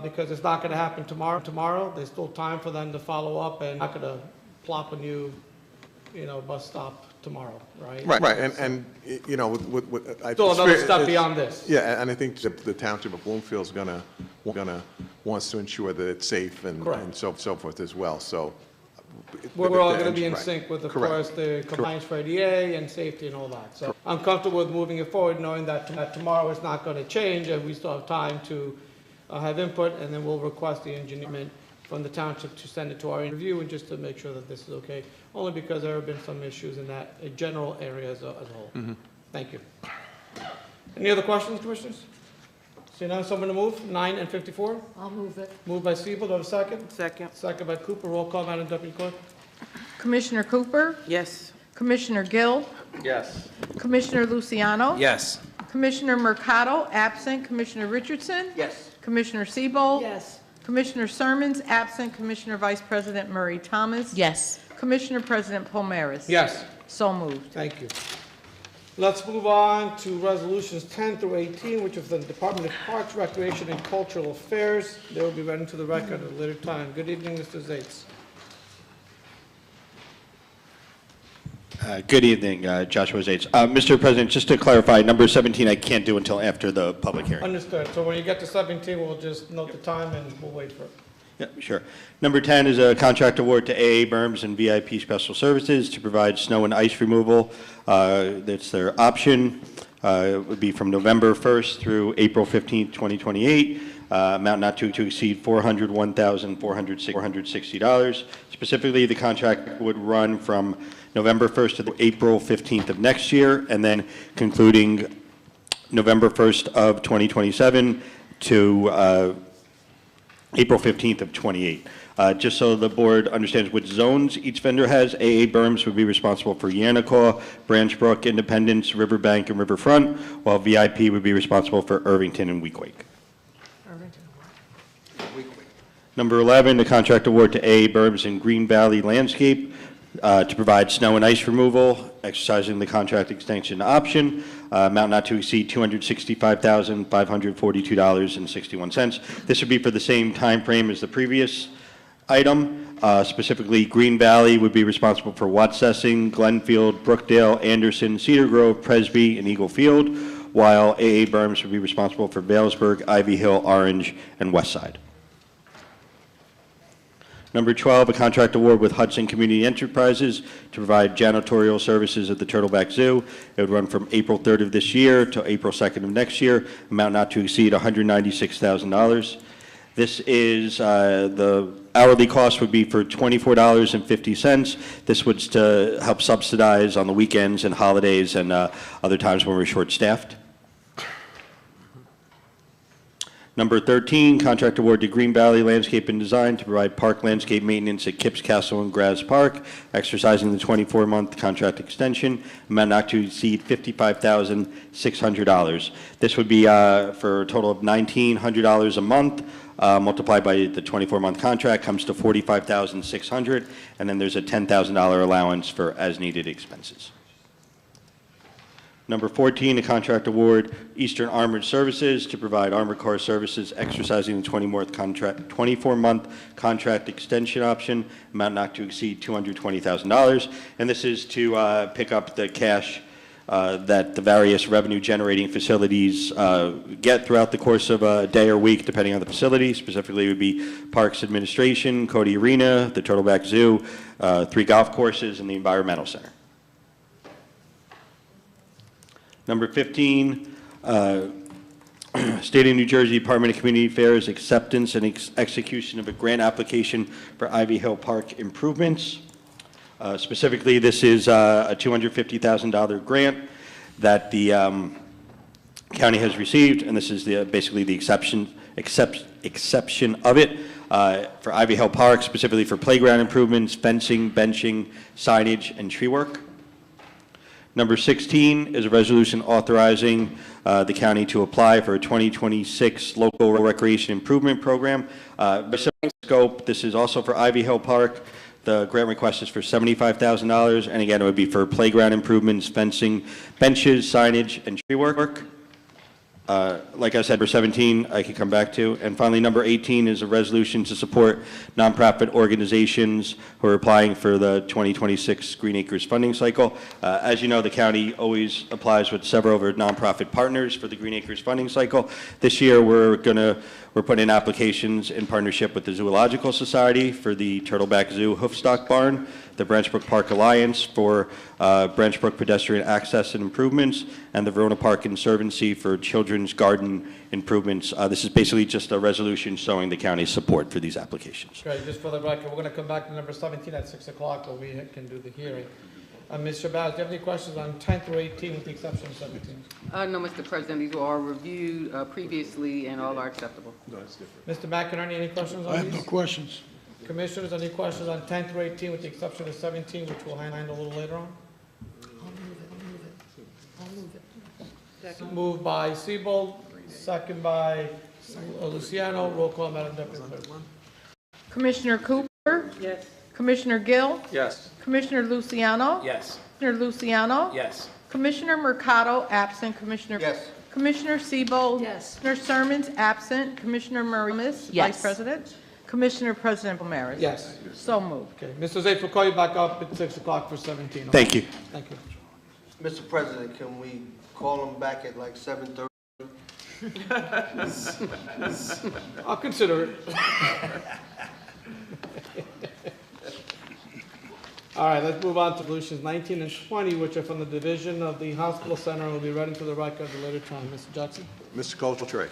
D: because it's not going to happen tomorrow. There's still time for them to follow up, and not going to plop a new, you know, bus stop tomorrow, right?
C: Right, and you know,
D: Still another step beyond this.
C: Yeah, and I think the township of Bloomfield is wants to ensure that it's safe and so forth as well, so.
D: We're all going to be in sync with, of
C: Correct.
D: course, the compliance for ADA and safety and all that. So I'm comfortable with moving it forward, knowing that tomorrow is not going to change, and we still have time to have input, and then we'll request the engineering from the township to send it to our review, and just to make sure that this is okay, only because there have been some issues in that general area as a whole. Thank you. Any other questions, commissioners? See now, someone to move, 9 and 54?
A: I'll move it.
D: Moved by Siebel, do I have a second?
E: Second.
D: Second by Cooper, roll call, Madam Deputy Clerk.
A: Commissioner Cooper?
E: Yes.
A: Commissioner Gill?
O: Yes.
A: Commissioner Luciano?
O: Yes.
A: Commissioner Mercado, absent. Commissioner Richardson?
Q: Yes.
A: Commissioner Siebold?
N: Yes.
A: Commissioner Sermons, absent. Commissioner Vice President Murray Thomas?
K: Yes.
A: Commissioner President Pomaris?
D: Yes.
A: So moved.
D: Thank you. Let's move on to resolutions 10 through 18, which is the Department of Parks, Recreation, and Cultural Affairs. They will be read into the record at a later time. Good evening, Mr. Zates.
P: Good evening, Joshua Zates. Mr. President, just to clarify, number 17 I can't do until after the public hearing.
D: Understood. So when you get to 17, we'll just note the time and we'll wait for it.
P: Yeah, sure. Number 10 is a contract award to AA Berms and VIP Special Services to provide snow and ice removal. That's their option. It would be from November 1st through April 15th, 2028. Amount not to exceed $401,460. Specifically, the contract would run from November 1st to April 15th of next year, and then concluding November 1st of 2027 to April 15th of 28. Just so the board understands which zones each vendor has, AA Berms would be responsible for Yanakaw, Branch Brook, Independence, Riverbank, and Riverfront, while VIP would be responsible for Irvington and Weequahic. Number 11, the contract award to AA Berms and Green Valley Landscape to provide snow and ice removal, exercising the contract extension option, amount not to exceed $265,542.61. This would be for the same time frame as the previous item. Specifically, Green Valley would be responsible for Watsessing, Glenfield, Brookdale, Anderson, Cedar Grove, Presby, and Eagle Field, while AA Berms would be responsible for Vailsburg, Ivy Hill, Orange, and Westside. Number 12, a contract award with Hudson Community Enterprises to provide janitorial services at the Turtleback Zoo. It would run from April 3rd of this year to April 2nd of next year, amount not to exceed $196,000. This is, the hourly cost would be for $24.50. This would to help subsidize on the weekends and holidays and other times when we're short-staffed. Number 13, contract award to Green Valley Landscape and Design to provide park landscape maintenance at Kipps Castle and Graz Park, exercising the 24-month contract extension, amount not to exceed $55,600. This would be for a total of $1,900 a month, multiplied by the 24-month contract, comes to $45,600, and then there's a $10,000 allowance for as-needed expenses. Number 14, a contract award, Eastern Armored Services to provide armored car services exercising the 24-month contract extension option, amount not to exceed $220,000. And this is to pick up the cash that the various revenue-generating facilities get throughout the course of a day or week, depending on the facility. Specifically, it would be Parks Administration, Cody Arena, the Turtleback Zoo, 3 golf courses, and the Environmental Center. Number 15, State of New Jersey Department of Community Affairs acceptance and execution of a grant application for Ivy Hill Park improvements. Specifically, this is a $250,000 grant that the county has received, and this is basically the exception of it for Ivy Hill Park, specifically for playground improvements, fencing, benching, signage, and tree work. Number 16 is a resolution authorizing the county to apply for a 2026 local recreation improvement program. Scope, this is also for Ivy Hill Park. The grant request is for $75,000, and again, it would be for playground improvements, fencing, benches, signage, and tree work. Like I said, for 17, I could come back to. And finally, number 18 is a resolution to support nonprofit organizations who are applying for the 2026 Green Acres funding cycle. As you know, the county always applies with several of our nonprofit partners for the Green Acres funding cycle. This year, we're putting in applications in partnership with the Zoological Society for the Turtleback Zoo Hoofstock Barn, the Branch Brook Park Alliance for Branch Brook pedestrian access and improvements, and the Verona Park Conservancy for children's garden improvements. This is basically just a resolution showing the county's support for these applications.
D: Okay, just for the record, we're going to come back to number 17 at 6 o'clock, where we can do the hearing. Mr. Baz, do you have any questions on 10 through 18 with the exception of 17?
R: No, Mr. President, these were all reviewed previously and all are acceptable.
C: No, it's different.
D: Mr. McInerney, any questions on
I: I
D: these?
I: have no questions.
D: Commissioners, any questions on 10 through 18 with the exception of 17, which we'll handle a little later on? Moved by Siebold, second by Luciano. Roll call, Madam Deputy Clerk.
A: Commissioner Cooper? Yes. Commissioner Gill?
H: Yes.
A: Commissioner Luciano?
H: Yes.
A: Commissioner Luciano?
H: Yes.
A: Commissioner Mercado, absent. Commissioner?
Q: Yes.
A: Commissioner Siebold?
R: Yes.
A: Commissioner Sermons, absent. Commissioner Muramis?
K: Yes.
A: Vice President? Commissioner President Maris?
D: Yes.
A: So moved.
D: Okay, Mr. Zaid, we'll call you back up at 6 o'clock for 17. Okay?
P: Thank you.
D: Thank you.
Q: Mr. President, can we call them back at like 7:30?
D: I'll consider it. All right, let's move on to resolutions 19 and 20, which are from the Division of the Hospital Center and will be read into the record at a later time. Mr. Jackson?
C: Mr. Coltrane.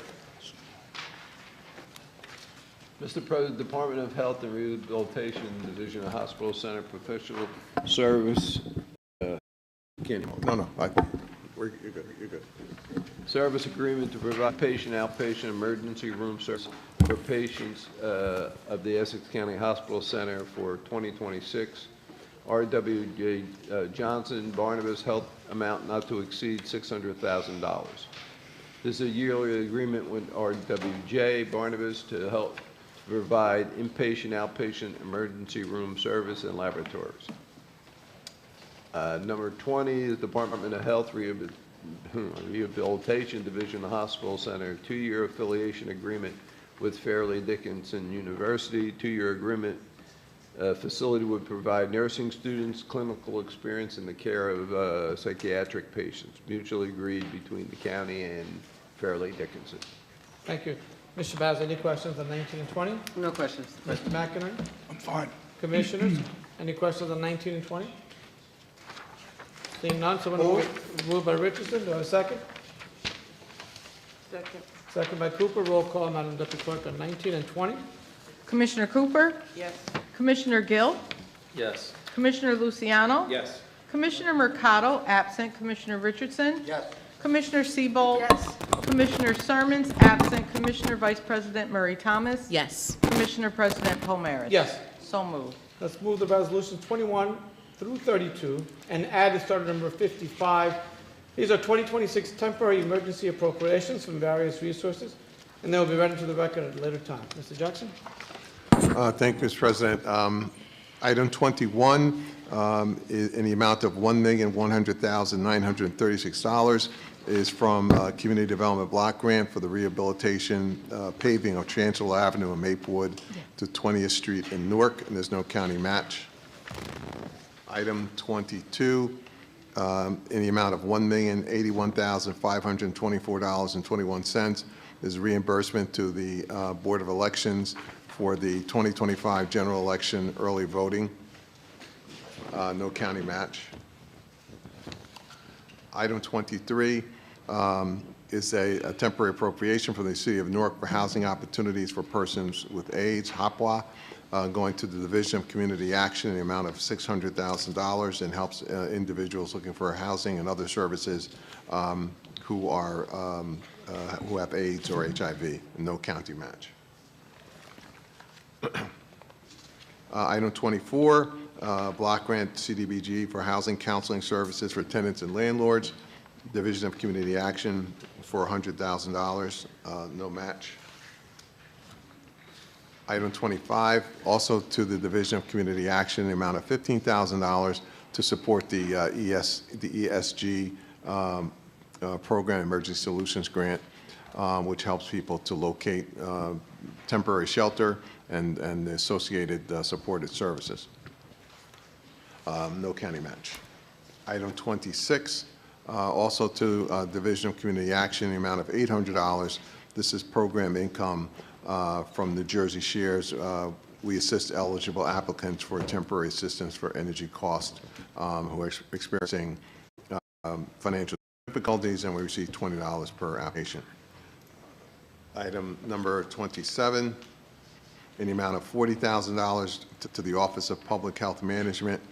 O: Mr. President, Department of Health and Rehabilitation, Division of Hospital Center, Professional Service. Can't hear me.
C: No, you're good, you're good.
O: Service agreement to provide patient outpatient emergency room service for patients of the Essex County Hospital Center for 2026. R.W.J. Johnson, Barnabas, health amount not to exceed $600,000. This is a yearly agreement with R.W.J. Barnabas to help provide inpatient, outpatient emergency room service and laboratories. Number 20 is Department of Health Rehabilitation Division Hospital Center, 2-year affiliation agreement with Fairleigh Dickinson University. 2-year agreement. Facility would provide nursing students clinical experience in the care of psychiatric patients, mutually agreed between the county and Fairleigh Dickinson.
D: Thank you. Mr. Baz, any questions on 19 and 20?
R: No questions.
D: Mr. McInerney?
I: I'm fine.
D: Commissioners, any questions on 19 and 20? Seeing none, someone moved by Richardson. Do I have a second?
R: Second.
D: Second by Cooper. Roll call, Madam Deputy Clerk, on 19 and 20.
A: Commissioner Cooper?
R: Yes.
A: Commissioner Gill?
H: Yes.
A: Commissioner Luciano?
H: Yes.
A: Commissioner Mercado, absent. Commissioner Richardson?
Q: Yes.
A: Commissioner Siebold? Yes. Commissioner Sermons, absent. Commissioner Vice President Murray Thomas?
K: Yes.
A: Commissioner President Pomaris?
D: Yes.
A: So moved.
D: Let's move the resolutions 21 through 32 and add the starter number 55. These are 2026 temporary emergency appropriations from various resources, and they will be read into the record at a later time. Mr. Jackson?
C: Thank you, Mr. President. Item 21, in the amount of $1,100,936 is from Community Development Block Grant for the rehabilitation paving of Chancellor Avenue in Maplewood to 20th Street in Newark, and there's no county match. Item 22, in the amount of $1,081,524.21 is reimbursement to the Board of Elections for the 2025 general election early voting. No county match. Item 23 is a temporary appropriation from the City of Newark for housing opportunities for persons with AIDS, HOPWA, going to the Division of Community Action in the amount of $600,000 and helps individuals looking for housing and other services who have AIDS or HIV. No county match. Item 24, block grant CDBG for housing counseling services for tenants and landlords. Division of Community Action for $100,000. No match. Item 25, also to the Division of Community Action, the amount of $15,000 to support the ESG program, Emergency Solutions Grant, which helps people to locate temporary shelter and the associated supported services. No county match. Item 26, also to Division of Community Action, the amount of $800. This is program income from New Jersey Shares. We assist eligible applicants for temporary assistance for energy costs who are experiencing financial difficulties, and we receive $20 per application. Item number 27, in the amount of $40,000 to the Office of Public Health Management.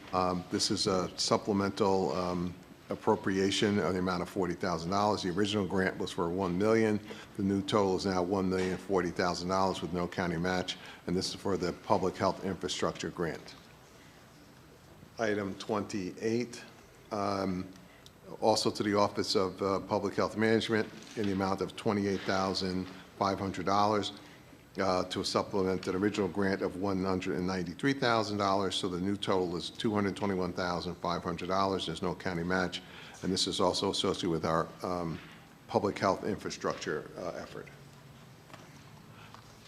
C: This is a supplemental appropriation of the amount of $40,000. The original grant was for $1 million. The new total is now $1,040,000 with no county match, and this is for the Public Health Infrastructure Grant. Item 28, also to the Office of Public Health Management in the amount of $28,500 to supplement an original grant of $193,000. So the new total is $221,500. There's no county match, and this is also associated with our public health infrastructure effort.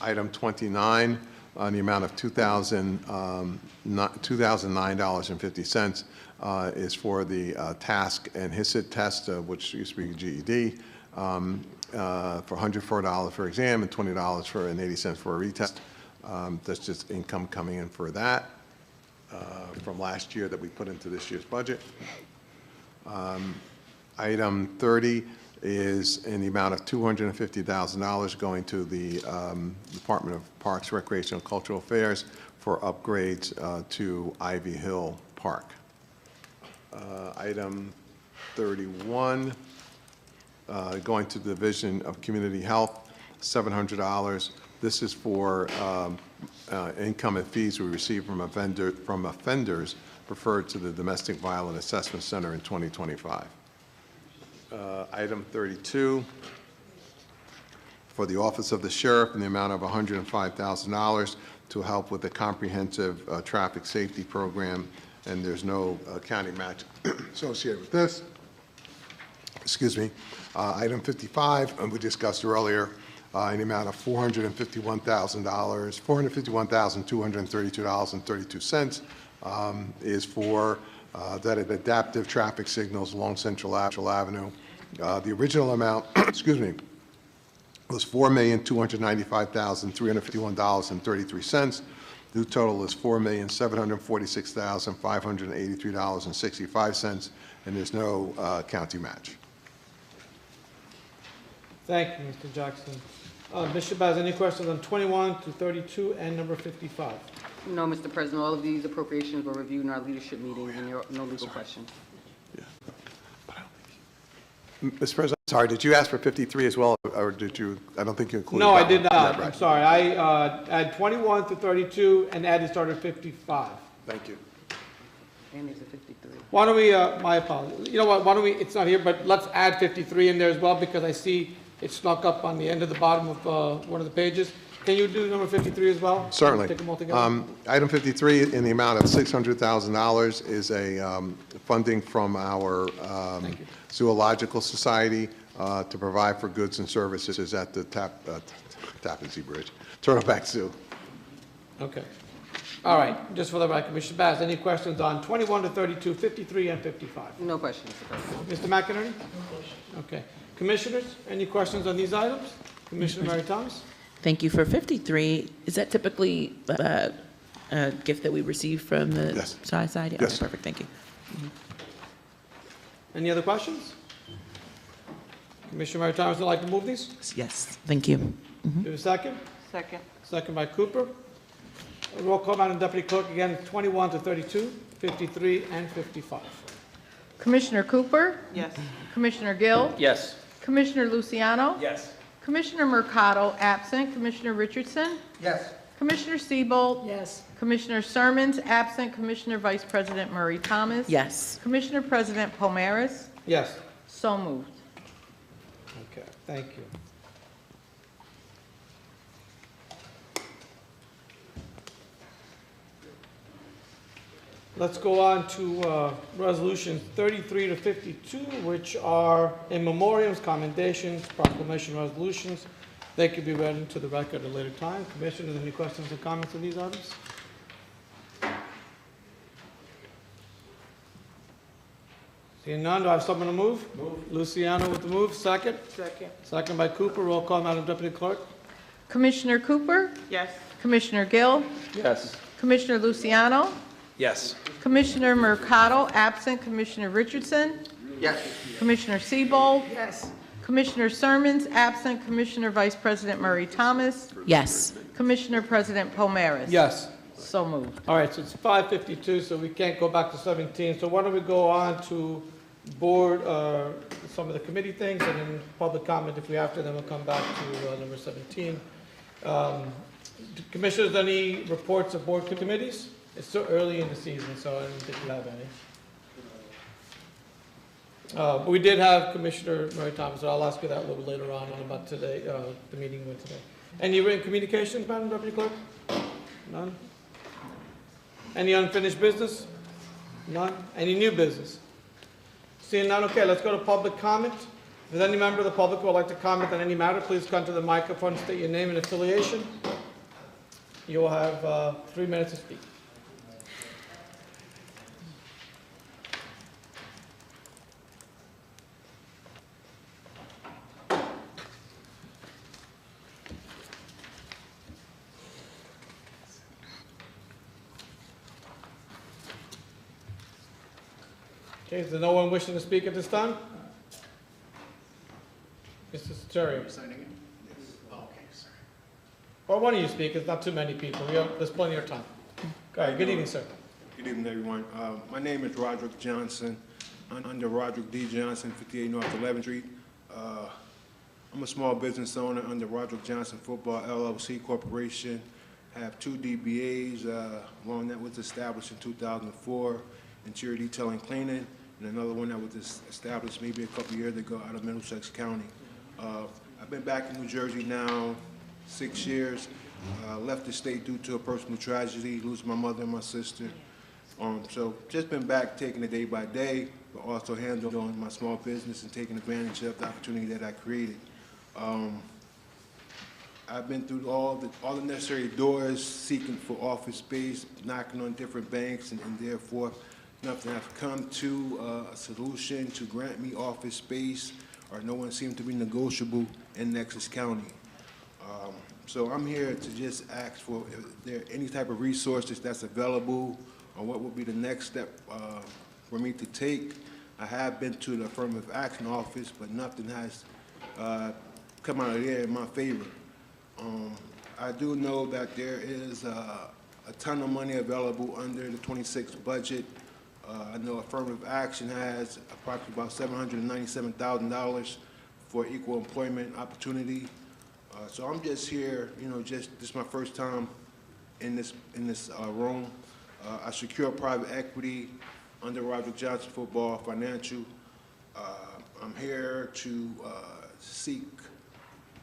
C: Item 29, on the amount of $2,009.50 is for the TASC and HISIT test, which used to be GED, for $104 for exam and $20 for and 80 cents for a retest. That's just income coming in for that from last year that we put into this year's budget. Item 30 is in the amount of $250,000 going to the Department of Parks, Recreation, and Cultural Affairs for upgrades to Ivy Hill Park. Item 31, going to the Division of Community Health, $700. This is for income and fees we receive from offenders referred to the Domestic Violence Assessment Center in 2025. Item 32, for the Office of the Sheriff in the amount of $105,000 to help with the comprehensive traffic safety program, and there's no county match associated with this. Excuse me. Item 55, we discussed earlier, in the amount of $451,000, $451,232.32 is for that adaptive traffic signals along Central Avenue. The original amount, excuse me, was $4,295,351.33. New total is $4,746,583.65, and there's no county match.
D: Thank you, Mr. Jackson. Ms. Shabazz, any questions on 21 to 32 and number 55?
R: No, Mr. President, all of these appropriations were reviewed in our leadership meetings, and there are no legal questions.
C: Mr. President, sorry, did you ask for 53 as well, or did you, I don't think you included
D: No, I
C: that
D: did
C: one.
D: not.
C: Right,
D: I'm sorry. I add 21 to 32 and added started 55.
C: Thank you.
R: And it's a 53.
D: Why don't we, my apologies. You know what, why don't we, it's not here, but let's add 53 in there as well, because I see it snuck up on the end of the bottom of one of the pages. Can you do number 53 as well?
C: Certainly.
D: Take them all together.
C: Item 53, in the amount of $600,000, is a funding from our Zoological Society to provide for goods and services at the Tappan Zee Bridge, Turtleback Zoo.
D: Okay. All right, just for the record, Mr. Bass, any questions on 21 to 32, 53, and 55?
R: No questions, Mr. President.
D: Mr. McInerney? No questions. Okay. Commissioners, any questions on these items? Commissioner Mary Thomas?
K: Thank you. For 53, is that typically a gift that we receive from the
C: Yes.
K: side? Yeah,
C: Yes.
K: okay, perfect, thank you.
D: Any other questions? Commissioner Mary Thomas would like to move these?
K: Yes, thank you.
D: Do you have a second?
E: Second.
D: Second by Cooper. Roll call, Madam Deputy Clerk, again, 21 to 32, 53, and 55.
A: Commissioner Cooper?
E: Yes.
A: Commissioner Gill?
D: Yes.
A: Commissioner Luciano?
D: Yes.
A: Commissioner Mercado, absent. Commissioner Richardson?
Q: Yes.
A: Commissioner Siebold?
R: Yes.
A: Commissioner Sermons, absent. Commissioner Vice President Murray Thomas?
K: Yes.
A: Commissioner President Pomaris?
D: Yes.
A: So moved.
D: Okay, thank you. Let's go on to resolutions 33 to 52, which are in memoriams, commendations, proclamation resolutions. They could be read into the record at a later time. Commissioners, any questions or comments on these items? Seeing none, do I have someone to move? Move. Luciano with the move, second.
E: Second.
D: Second by Cooper. Roll call, Madam Deputy Clerk.
A: Commissioner Cooper?
E: Yes.
A: Commissioner Gill?
D: Yes.
A: Commissioner Luciano?
D: Yes.
A: Commissioner Mercado, absent. Commissioner Richardson?
Q: Yes.
A: Commissioner Siebold?
E: Yes.
A: Commissioner Sermons, absent. Commissioner Vice President Murray Thomas?
K: Yes.
A: Commissioner President Pomaris?
D: Yes.
A: So moved.
D: All right, so it's 5:52, so we can't go back to 17. So why don't we go on to board, some of the committee things, and then public comment if we have to, then we'll come back to number 17. Commissioners, any reports of board committees? It's still early in the season, so I don't think we have any. But we did have Commissioner Murray Thomas, so I'll ask you that a little later on about today, the meeting with today. Any written communications, Madam Deputy Clerk? None? Any unfinished business? None? Any new business? Seeing none, okay, let's go to public comment. If there's any member of the public who would like to comment on any matter, please come to the microphone, state your name and affiliation. You will have 3 minutes to speak. Okay, is there no one wishing to speak at this time? Mr. Soterio. Or one of you speak, it's not too many people, there's plenty of time. All right, good evening, sir.
S: Good evening, everyone. My name is Roderick Johnson. I'm under Roderick D. Johnson, 58 North 11th Street. I'm a small business owner under Roderick Johnson Football LLC Corporation. I have 2 DBAs. One that was established in 2004, interior detailing cleaning, and another one that was established maybe a couple years ago out of Middlesex County. I've been back in New Jersey now 6 years. Left the state due to a personal tragedy, losing my mother and my sister. So just been back taking it day by day, but also handling my small business and taking advantage of the opportunity that I created. I've been through all the necessary doors, seeking for office space, knocking on different banks, and therefore nothing have come to a solution to grant me office space, or no one seemed to be negotiable in Essex County. So I'm here to just ask for if there any type of resources that's available, or what would be the next step for me to take. I have been to the affirmative action office, but nothing has come out of there in my favor. I do know that there is a ton of money available under the 26 budget I know affirmative action has approximately about $797,000 for equal employment opportunity. So I'm just here, this is my first time in this room. I secure private equity under Roderick Johnson Football Financial. I'm here to seek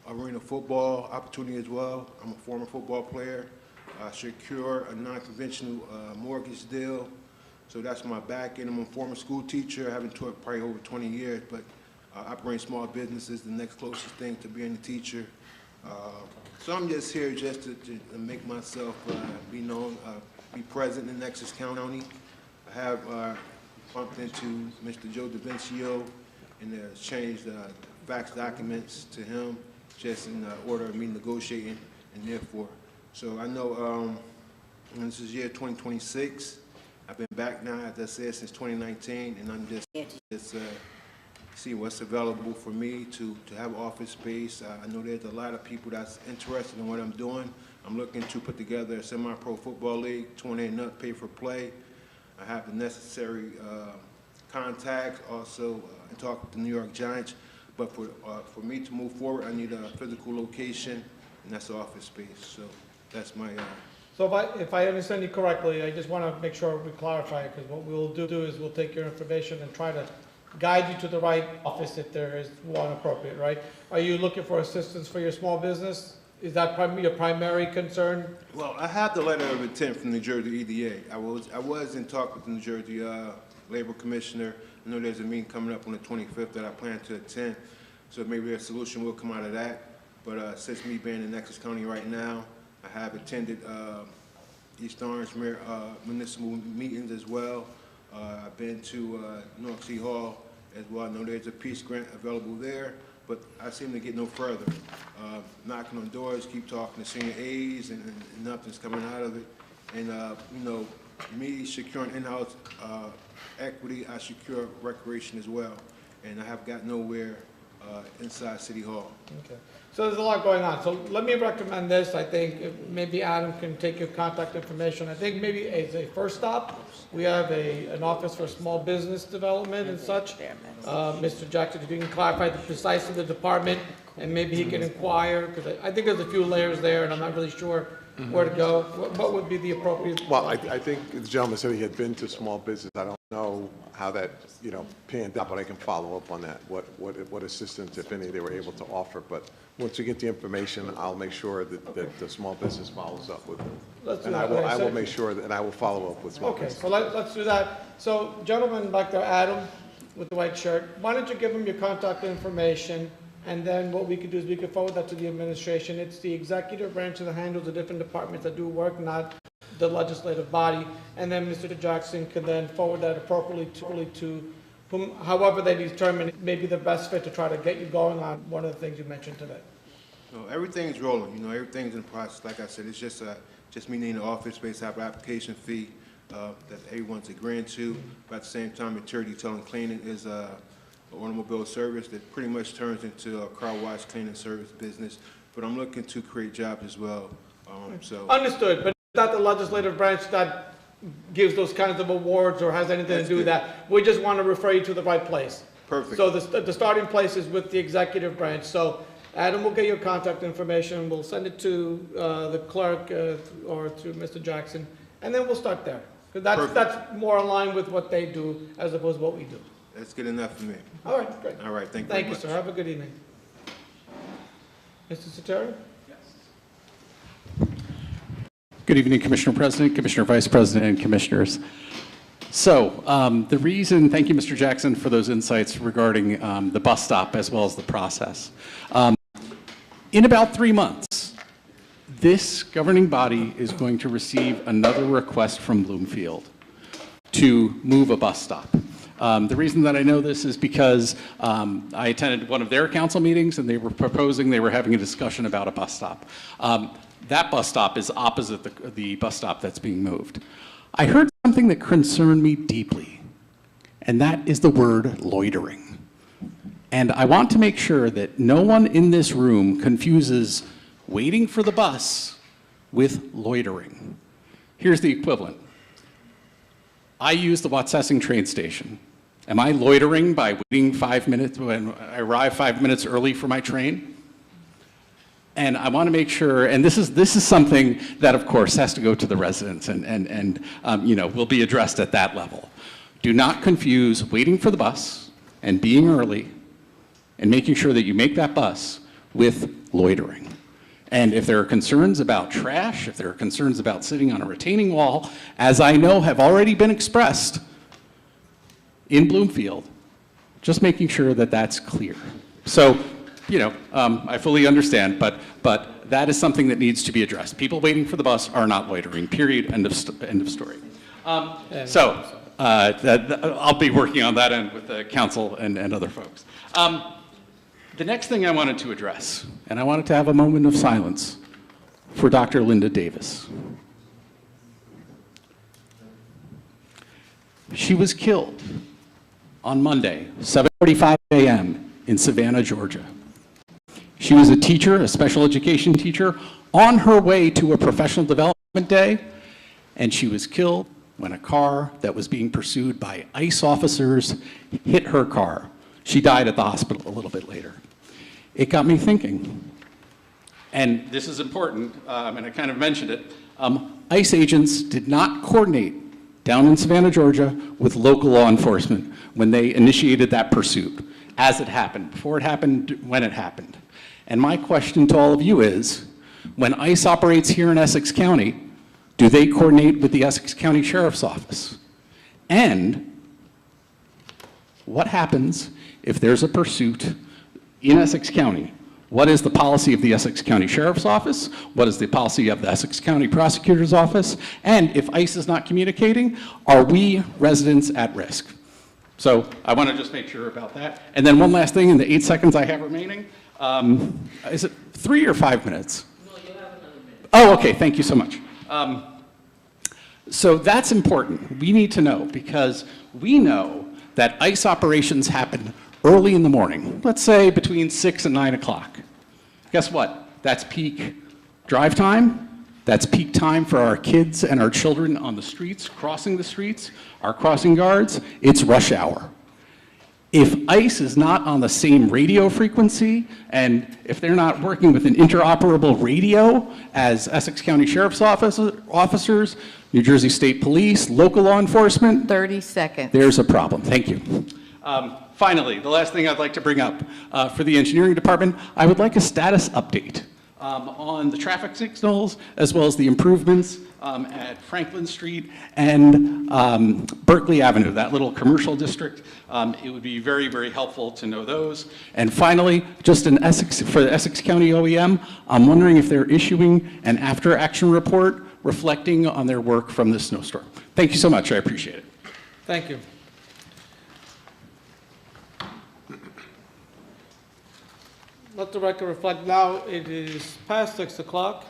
S: arena football opportunity as well. I'm a former football player. I secure a non-conventional mortgage deal. So that's my back end. I'm a former school teacher. I haven't taught probably over 20 years, but operating small businesses, the next closest thing to being a teacher. So I'm just here just to make myself be known, be present in Essex County. I have bumped into Mr. Joe DaVincio and changed fax documents to him just in order of me negotiating and therefore. So I know this is year 2026. I've been back now, as I said, since 2019, and I'm just see what's available for me to have office space. I know there's a lot of people that's interested in what I'm doing. I'm looking to put together a semi-pro football league, 20 and up, pay for play. I have the necessary contacts also and talk with the New York Giants. But for me to move forward, I need a physical location, and that's office space. So that's my.
D: So if I understand you correctly, I just want to make sure we clarify, because what we'll do is we'll take your information and try to guide you to the right office if there is one appropriate, right? Are you looking for assistance for your small business? Is that your primary concern?
S: Well, I have the letter of intent from New Jersey EDA. I was in talk with the New Jersey Labor Commissioner. I know there's a meeting coming up on the 25th that I plan to attend, so maybe a solution will come out of that. But since me being in Essex County right now, I have attended East Orange municipal meetings as well. I've been to Newark City Hall as well. I know there's a peace grant available there, but I seem to get no further. Knocking on doors, keep talking to senior aides, and nothing's coming out of it. And me securing in-house equity, I secure recreation as well, and I have got nowhere inside City Hall.
D: Okay. So there's a lot going on. So let me recommend this. I think maybe Adam can take your contact information. I think maybe as a first stop, we have an office for small business development and such. Mr. Jackson, if you can clarify precisely the department, and maybe he can inquire, because I think there's a few layers there, and I'm not really sure where to go. What would be the appropriate?
C: Well, I think the gentleman said he had been to small business. I don't know how that, panned out, but I can follow up on that, what assistance, if any, they were able to offer. But once we get the information, I'll make sure that the small business follows up with it.
D: Let's do
C: and
D: that.
C: I will make sure that, and I will follow up with small
D: Okay,
C: business.
D: so let's do that. So gentleman back there, Adam, with the white shirt, why don't you give him your contact information, and then what we could do is we could forward that to the administration. It's the executive branch that handles the different departments that do work, not the legislative body. And then Mr. Jackson could then forward that appropriately to whom, however they determine may be the best fit to try to get you going on one of the things you mentioned today.
S: So everything's rolling, everything's in the process. Like I said, it's just me needing an office space, have an application fee that everyone's agreeing to. But at the same time, maturity detailing cleaning is an automobile service that pretty much turns into a car wash cleaning service business. But I'm looking to create jobs as well.
D: Understood, but it's not the legislative branch that gives those kinds of awards or has anything to do with that. We just want to refer you to the right place.
S: Perfect.
D: So the starting place is with the executive branch. So Adam will get your contact information. We'll send it to the clerk or to Mr. Jackson, and then we'll start there. Because that's more aligned with what they do as opposed to what we do.
S: That's good enough for me.
D: All right, great.
S: All right, thank you very
D: Thank you,
S: much.
D: sir. Have a good evening. Mr. Sateri?
F: Good evening, Commissioner President, Commissioner Vice President, and Commissioners. So thank you, Mr. Jackson, for those insights regarding the bus stop as well as the process. In about 3 months, this governing body is going to receive another request from Bloomfield to move a bus stop. The reason that I know this is because I attended one of their council meetings and they were having a discussion about a bus stop. That bus stop is opposite the bus stop that's being moved. I heard something that concerned me deeply, and that is the word loitering. And I want to make sure that no one in this room confuses waiting for the bus with loitering. Here's the equivalent. I use the Watsessing train station. Am I loitering by waiting 5 minutes when I arrive 5 minutes early for my train? And I want to make sure, and this is something that, of course, has to go to the residents and will be addressed at that level. Do not confuse waiting for the bus and being early and making sure that you make that bus with loitering. And if there are concerns about trash, if there are concerns about sitting on a retaining wall, as I know have already been expressed in Bloomfield, just making sure that that's clear. So, I fully understand, but that is something that needs to be addressed. People waiting for the bus are not loitering, period, end of story. I'll be working on that end with the council and other folks. The next thing I wanted to address, and I wanted to have a moment of silence for Dr. Linda Davis. She was killed on Monday, 7:45 a.m. in Savannah, Georgia. She was a teacher, a special education teacher, on her way to a professional development day, and she was killed when a car that was being pursued by ICE officers hit her car. She died at the hospital a little bit later. It got me thinking, and this is important, and I kind of mentioned it, ICE agents did not coordinate down in Savannah, Georgia, with local law enforcement when they initiated that pursuit, as it happened, before it happened, when it happened. And my question to all of you is, when ICE operates here in Essex County, do they coordinate with the Essex County Sheriff's Office? And what happens if there's a pursuit in Essex County? What is the policy of the Essex County Sheriff's Office? What is the policy of the Essex County Prosecutor's Office? And if ICE is not communicating, are we residents at risk? So I want to just make sure about that. And then one last thing in the 8 seconds I have remaining. Is it 3 or 5 minutes? No, you'll have another minute. Oh, okay, thank you so much. So that's important. We need to know, because we know that ICE operations happen early in the morning, let's say between 6 and 9 o'clock. Guess what? That's peak drive time. That's peak time for our kids and our children on the streets, crossing the streets, our crossing guards. It's rush hour. If ICE is not on the same radio frequency, and if they're not working with an interoperable radio as Essex County Sheriff's officers, New Jersey State Police, local law enforcement,
A: 30 seconds.
F: There's a problem. Thank you. Finally, the last thing I'd like to bring up for the engineering department, I would like a status update on the traffic signals, as well as the improvements at Franklin Street and Berkeley Avenue, that little commercial district. It would be very, very helpful to know those. And finally, just for the Essex County OEM, I'm wondering if they're issuing an after-action report reflecting on their work from this snowstorm. Thank you so much. I appreciate it.
D: Thank you. Let the record reflect now, it is past 6 o'clock.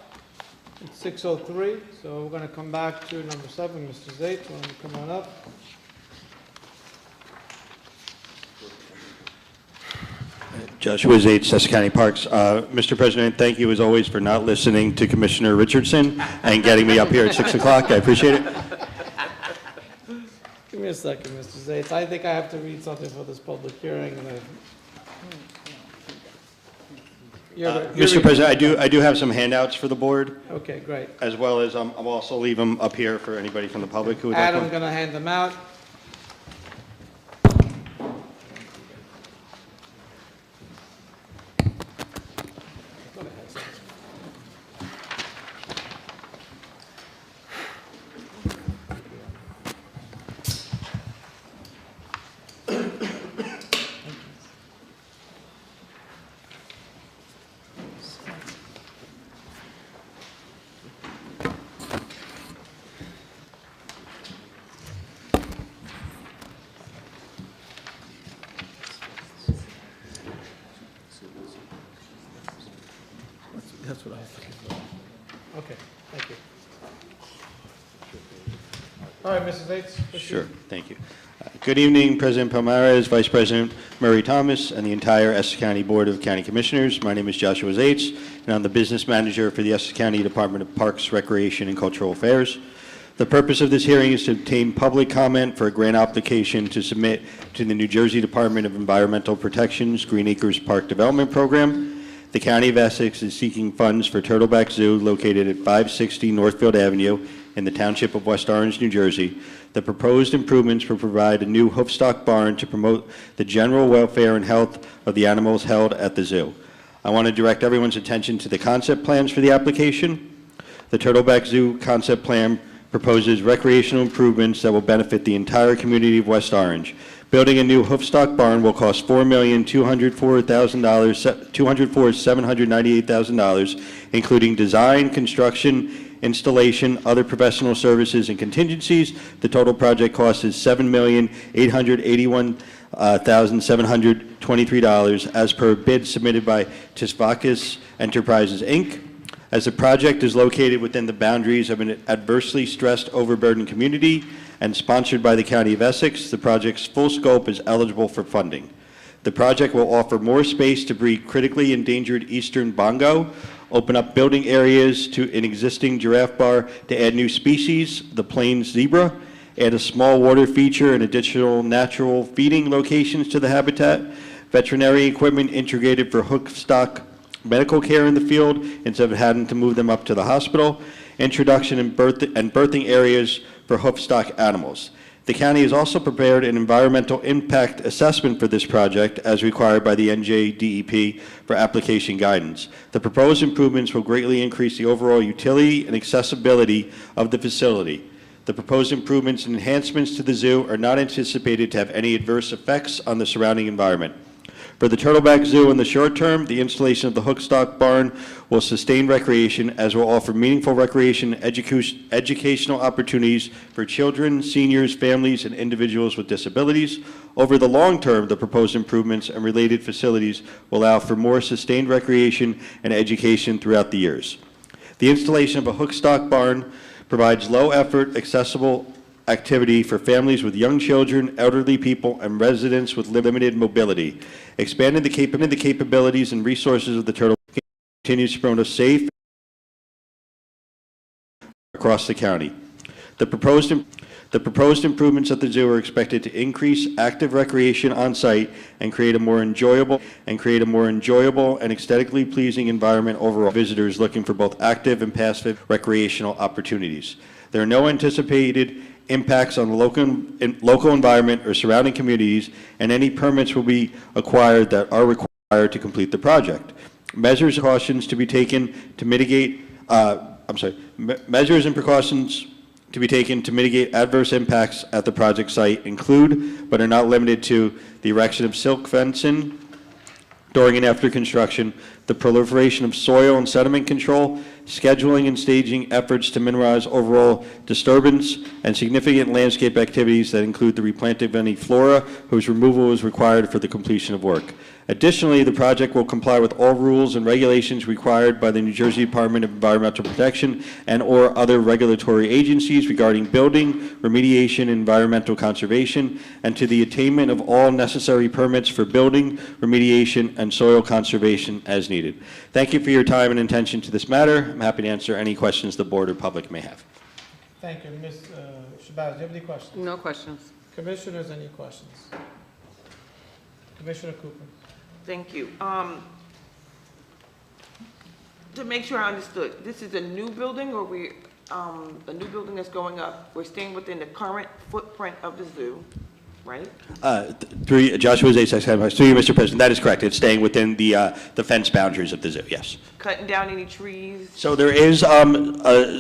D: It's 6:03, so we're going to come back to number 7, Mr. Zaitz. Why don't you come on up?
P: Joshua Zaitz, Essex County Parks. Mr. President, thank you as always for not listening to Commissioner Richardson and getting me up here at 6 o'clock. I appreciate it.
D: Give me a second, Mr. Zaitz. I think I have to read something for this public hearing.
P: Mr. President, I do have some handouts for the board.
D: Okay, great.
P: As well as I'll also leave them up here for anybody from the public who would like
D: Adam's
P: one.
D: going to hand them out. That's what I was looking for. Okay, thank you. All right, Mrs. Bates. proceed.
P: Sure, thank you. Good evening, President Palmares, Vice President Murray Thomas, and the entire Essex County Board of County Commissioners. My name is Joshua Zaitz, and I'm the Business Manager for the Essex County Department of Parks, Recreation, and Cultural Affairs. The purpose of this hearing is to obtain public comment for a grant application to submit to the New Jersey Department of Environmental Protection's Green Acres Park Development Program. The County of Essex is seeking funds for Turtleback Zoo located at 560 Northfield Avenue in the Township of West Orange, New Jersey. The proposed improvements will provide a new hoofstock barn to promote the general welfare and health of the animals held at the zoo. I want to direct everyone's attention to the concept plans for the application. The Turtleback Zoo concept plan proposes recreational improvements that will benefit the entire community of West Orange. Building a new hoofstock barn will cost $204,798,000, including design, construction, installation, other professional services, and contingencies. The total project cost is $7,881,723 as per bid submitted by Tisvakis Enterprises, Inc. As the project is located within the boundaries of an adversely stressed, overburdened community and sponsored by the County of Essex, the project's full scope is eligible for funding. The project will offer more space to breed critically endangered eastern bongo, open up building areas to an existing giraffe bar to add new species, the plains zebra, add a small water feature and additional natural feeding locations to the habitat, veterinary equipment integrated for hoofstock medical care in the field instead of having to move them up to the hospital, introduction and birthing areas for hoofstock animals. The county has also prepared an environmental impact assessment for this project as required by the NJDEP for application guidance. The proposed improvements will greatly increase the overall utility and accessibility of the facility. The proposed improvements and enhancements to the zoo are not anticipated to have any adverse effects on the surrounding environment. For the Turtleback Zoo in the short term, the installation of the hoofstock barn will sustain recreation as will offer meaningful recreation and educational opportunities for children, seniors, families, and individuals with disabilities. Over the long term, the proposed improvements and related facilities will allow for more sustained recreation and education throughout the years. The installation of a hoofstock barn provides low-effort, accessible activity for families with young children, elderly people, and residents with limited mobility. Expanding the capabilities and resources of the Turtle continues to promote a safe across the county. The proposed improvements at the zoo are expected to increase active recreation on site and create a more enjoyable and aesthetically pleasing environment overall. Visitors looking for both active and passive recreational opportunities. There are no anticipated impacts on the local environment or surrounding communities, and any permits will be acquired that are required to complete the project. Measures and precautions to be taken to mitigate adverse impacts at the project site include, but are not limited to, the erection of silk fencing during and after construction, the proliferation of soil and sediment control, scheduling and staging efforts to minimize overall disturbance, and significant landscape activities that include the replanting of any flora whose removal is required for the completion of work. Additionally, the project will comply with all rules and regulations required by the New Jersey Department of Environmental Protection and/or other regulatory agencies regarding building, remediation, and environmental conservation, and to the attainment of all necessary permits for building, remediation, and soil conservation as needed. Thank you for your time and attention to this matter. I'm happy to answer any questions the board or public may have.
D: Thank you. Ms. Shabazz, do you have any questions?
R: No questions.
D: Commissioners, any questions? Commissioner Cooper.
E: Thank you. To make sure I understood, this is a new building or a new building that's going up? We're staying within the current footprint of the zoo, right?
P: Through Joshua Essex, through you, Mr. President, that is correct. It's staying within the fence boundaries of the zoo, yes.
E: Cutting down any trees?
P: So there is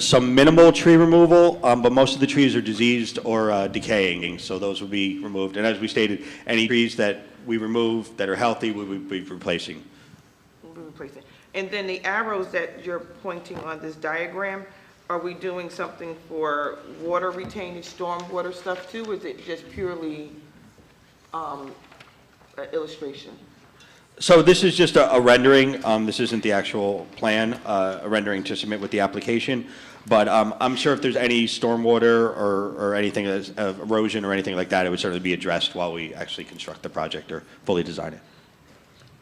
P: some minimal tree removal, but most of the trees are diseased or decaying, so those will be removed. And as we stated, any trees that we remove that are healthy, we will be replacing.
E: We'll be replacing. And then the arrows that you're pointing on this diagram, are we doing something for water retaining, stormwater stuff too? Or is it just purely an illustration?
P: So this is just a rendering. This isn't the actual plan, a rendering to submit with the application. But I'm sure if there's any stormwater or anything, erosion or anything like that, it would certainly be addressed while we actually construct the project or fully design it.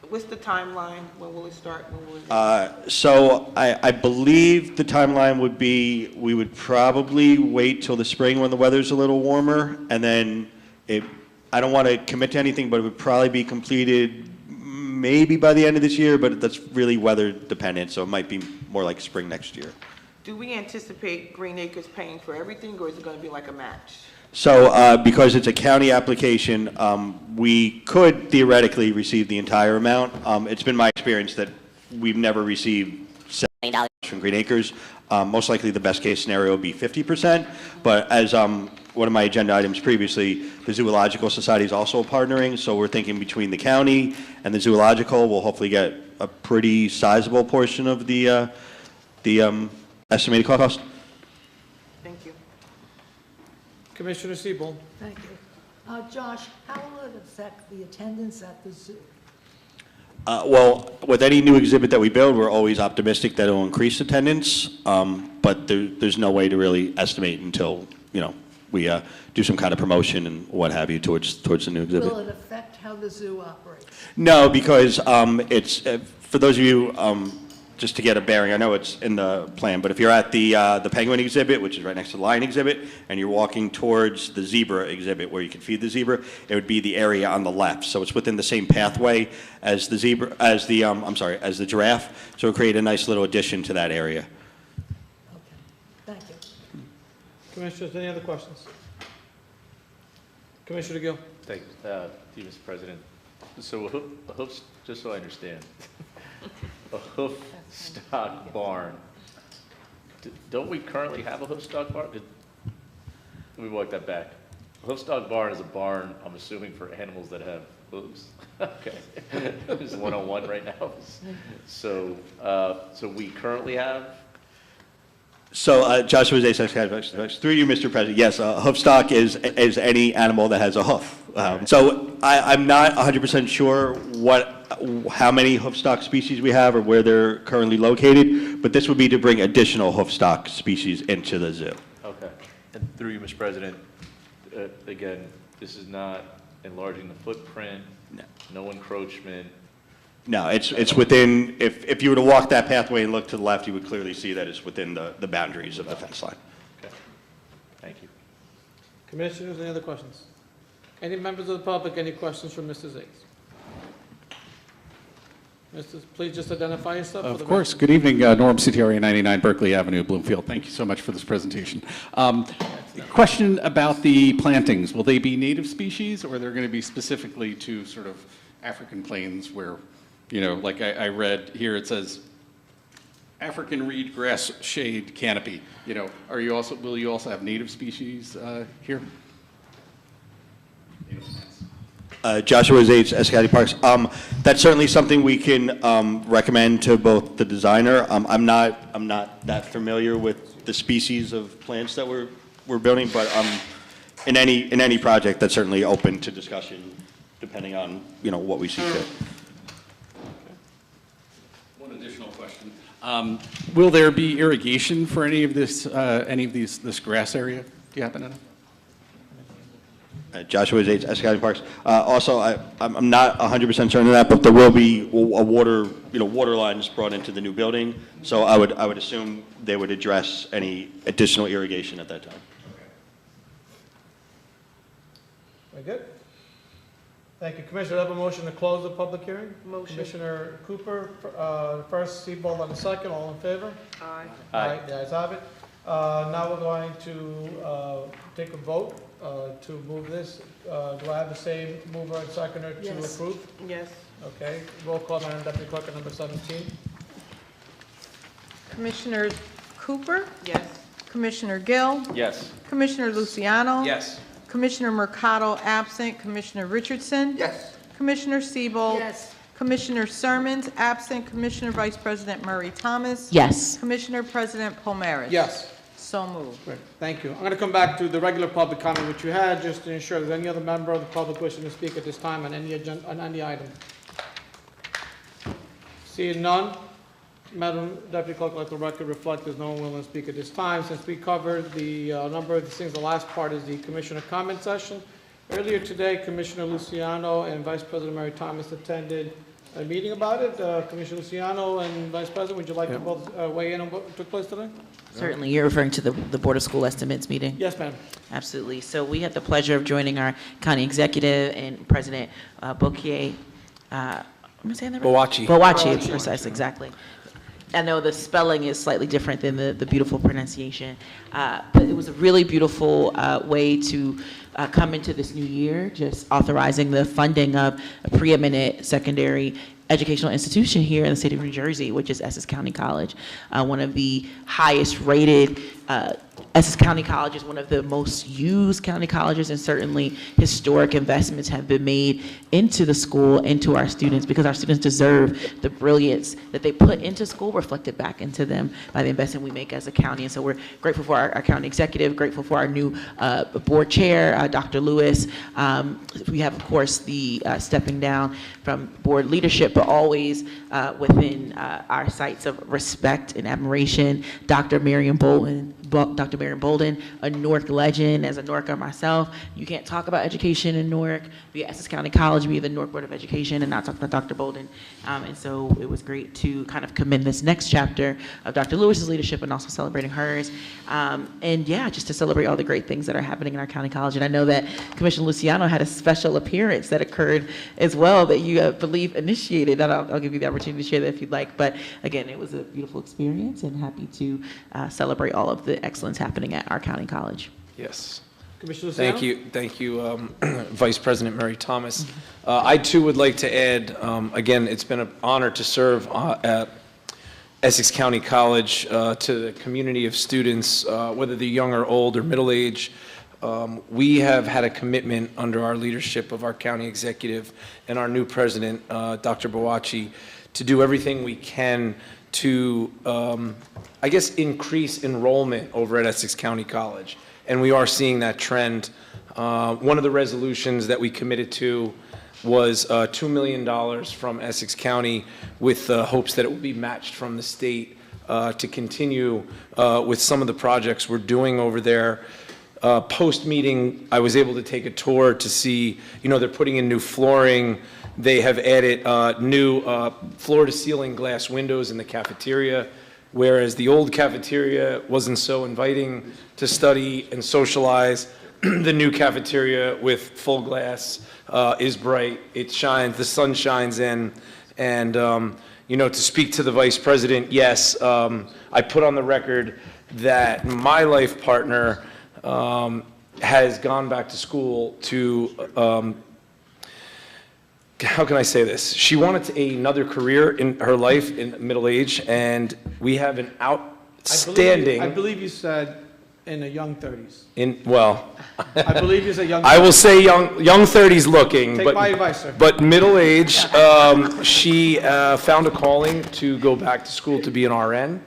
E: What's the timeline? When will it start? When will it?
P: So I believe the timeline would be, we would probably wait till the spring when the weather's a little warmer, and then I don't want to commit to anything, but it would probably be completed maybe by the end of this year, but that's really weather dependent, so it might be more like spring next year.
E: Do we anticipate Green Acres paying for everything, or is it going to be like a match?
P: So because it's a county application, we could theoretically receive the entire amount. It's been my experience that we've never received $7 million from Green Acres. Most likely the best case scenario would be 50%, but as one of my agenda items previously, the Zoological Society is also partnering, so we're thinking between the county and the Zoological, we'll hopefully get a pretty sizable portion of the estimated cost.
E: Thank you.
D: Commissioner Siebel.
T: Thank you. Josh, how will it affect the attendance at the zoo?
P: Well, with any new exhibit that we build, we're always optimistic that it'll increase attendance, but there's no way to really estimate until, we do some kind of promotion and what have you towards the new exhibit.
T: Will it affect how the zoo operates?
P: No, because it's, for those of you, just to get a bearing, I know it's in the plan, but if you're at the penguin exhibit, which is right next to the lion exhibit, and you're walking towards the zebra exhibit where you can feed the zebra, it would be the area on the left. So it's within the same pathway as the zebra, as the giraffe. So it'll create a nice little addition to that area.
T: Thank you.
D: Commissioners, any other questions? Commissioner Gill.
U: Thank you, Mr. President. So a hoof, just so I understand, a hoof stock barn. Don't we currently have a hoof stock barn? Let me walk that back. A hoof stock barn is a barn, I'm assuming, for animals that have hooves. Okay, this is one-on-one right now. So we currently have.
P: So Joshua Zais, through you, Mr. President, yes, a hoof stock is any animal that has a hoof. So I'm not 100% sure how many hoof stock species we have or where they're currently located, but this would be to bring additional hoof stock species into the zoo.
U: Okay, and through you, Mr. President, again, this is not enlarging the footprint, no encroachment.
P: No, it's within, if you were to walk that pathway and look to the left, you would clearly see that it's within the boundaries of the fence line.
U: Okay, thank you.
D: Commissioners, any other questions? Any members of the public, any questions for Mr. Zais? Please just identify yourself.
F: Of course. Good evening, Norm Suteri, 99 Berkeley Avenue, Bloomfield. Thank you so much for this presentation. Question about the plantings. Will they be native species, or they're going to be specifically to sort of African plains where, like I read here, it says African reed grass shade canopy. Will you also have native species here?
P: Joshua Zais, Essex County Parks. That's certainly something we can recommend to both the designer. I'm not that familiar with the species of plants that we're building, but in any project, that's certainly open to discussion, depending on what we see fit.
F: One additional question: will there be irrigation for any of this grass area? Do you happen to know?
P: Joshua Zais, Essex County Parks. Also, I'm not 100% certain of that, but there will be water lines brought into the new building. So I would assume they would address any additional irrigation at that time.
D: Very good. Thank you. Commissioner, I have a motion to close the public hearing.
E: Motion.
D: Commissioner Cooper, first, Seabold on the second. All in favor?
E: Aye.
D: Aye. The ayes have it. Now we're going to take a vote to move this. Do I have the same mover and seconder to
E: Yes.
D: approve?
E: Yes.
D: Okay. Roll call, Madam Deputy Clerk, on number 17.
A: Commissioner Cooper?
E: Yes.
A: Commissioner Gill?
U: Yes.
A: Commissioner Luciano?
U: Yes.
A: Commissioner Mercado absent. Commissioner Richardson?
Q: Yes.
A: Commissioner Siebel?
T: Yes.
A: Commissioner Sermons absent. Commissioner Vice President Murray Thomas?
K: Yes.
A: Commissioner President Palmaris?
D: Yes.
A: So moved.
D: Great. Thank you. I'm going to come back to the regular public comment which you had, just to ensure there's any other member of the public wishing to speak at this time on any agenda, on any item. Seeing none, Madam Deputy Clerk, let the record reflect there's no one willing to speak at this time. Since we covered the number of these things, the last part is the commissioner comment session. Earlier today, Commissioner Luciano and Vice President Mary Thomas attended a meeting about it. Commissioner Luciano and Vice President, would you like to both weigh in on what took place today?
K: Certainly. You're referring to the Board of School Estimates meeting?
D: Yes, ma'am.
K: Absolutely. So we had the pleasure of joining our county executive and President Bouquier. Am I saying that right? Boachi, precise, exactly. I know the spelling is slightly different than the beautiful pronunciation, but it was a really beautiful way to come into this new year, just authorizing the funding of a preeminent secondary educational institution here in the state of New Jersey, which is Essex County College, one of the highest rated Essex County College is one of the most used county colleges, and certainly historic investments have been made into the school, into our students, because our students deserve the brilliance that they put into school reflected back into them by the investment we make as a county. And so we're grateful for our county executive, grateful for our new board chair, Dr. Lewis. We have, of course, the stepping down from board leadership, but always within our sights of respect and admiration, Dr. Marion Bolden, a Newark legend. As a Newarker myself, you can't talk about education in Newark via Essex County College, via the Newark Board of Education, and not talk about Dr. Bolden. And so it was great to kind of commend this next chapter of Dr. Lewis's leadership and also celebrating hers. And yeah, just to celebrate all the great things that are happening in our county college. And I know that Commissioner Luciano had a special appearance that occurred as well that you believe initiated. And I'll give you the opportunity to share that if you'd like. But again, it was a beautiful experience, and happy to celebrate all of the excellence happening at our county college.
B: Yes.
D: Commissioner Luciano?
B: Thank you, Vice President Mary Thomas. I too would like to add, again, it's been an honor to serve at Essex County College to the community of students, whether they're young or old or middle age. We have had a commitment under our leadership of our county executive and our new president, Dr. Boachi, to do everything we can to, I guess, increase enrollment over at Essex County College. And we are seeing that trend. One of the resolutions that we committed to was $2 million from Essex County, with hopes that it will be matched from the state to continue with some of the projects we're doing over there. Post-meeting, I was able to take a tour to see, they're putting in new flooring. They have added new floor-to-ceiling glass windows in the cafeteria, whereas the old cafeteria wasn't so inviting to study and socialize. The new cafeteria with full glass is bright. It shines, the sun shines in. And, to speak to the Vice President, yes, I put on the record that my life partner has gone back to school to, how can I say this? She wanted another career in her life in middle age, and we have an outstanding.
D: I believe you said in the young 30s.
B: I
D: believe you said young 30s.
B: I will say young 30s looking.
D: Take my advice, sir.
B: But middle age, she found a calling to go back to school to be an RN.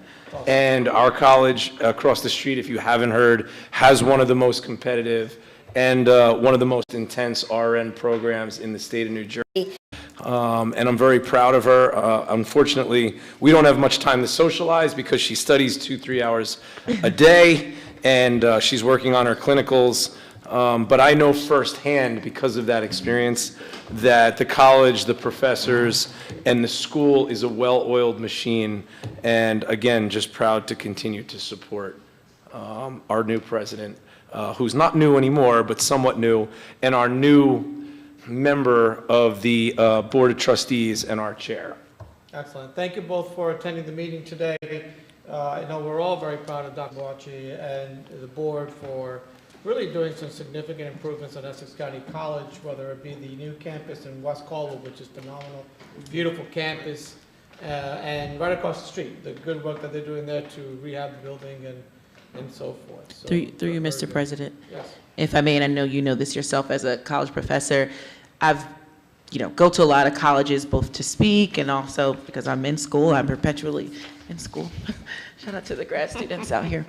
B: And our college across the street, if you haven't heard, has one of the most competitive and one of the most intense RN programs in the state of New Jersey. And I'm very proud of her. Unfortunately, we don't have much time to socialize because she studies 2-3 hours a day, and she's working on her clinicals. But I know firsthand, because of that experience, that the college, the professors, and the school is a well-oiled machine. And again, just proud to continue to support our new president, who's not new anymore, but somewhat new, and our new member of the Board of Trustees and our chair.
D: Excellent. Thank you both for attending the meeting today. I know we're all very proud of Dr. Boachi and the board for really doing some significant improvements at Essex County College, whether it be the new campus in West Colwood, which is phenomenal, beautiful campus, and right across the street, the good work that they're doing there to rehab the building and so forth. So,
K: Through you, Mr. President.
D: Yes.
K: If I may, and I know you know this yourself as a college professor, I've go to a lot of colleges both to speak and also because I'm in school, I'm perpetually in school. Shout out to the grad students out here.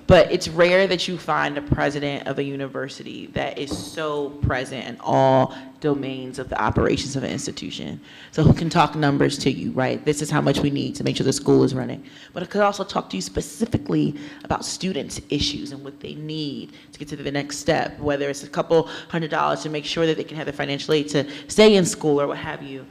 K: But it's rare that you find a president of a university that is so present in all domains of the operations of an institution. So who can talk numbers to you, right? This is how much we need to make sure the school is running. But it could also talk to you specifically about students' issues and what they need to get to the next step, whether it's a couple $100s to make sure that they can have the financial aid to stay in school or what have you.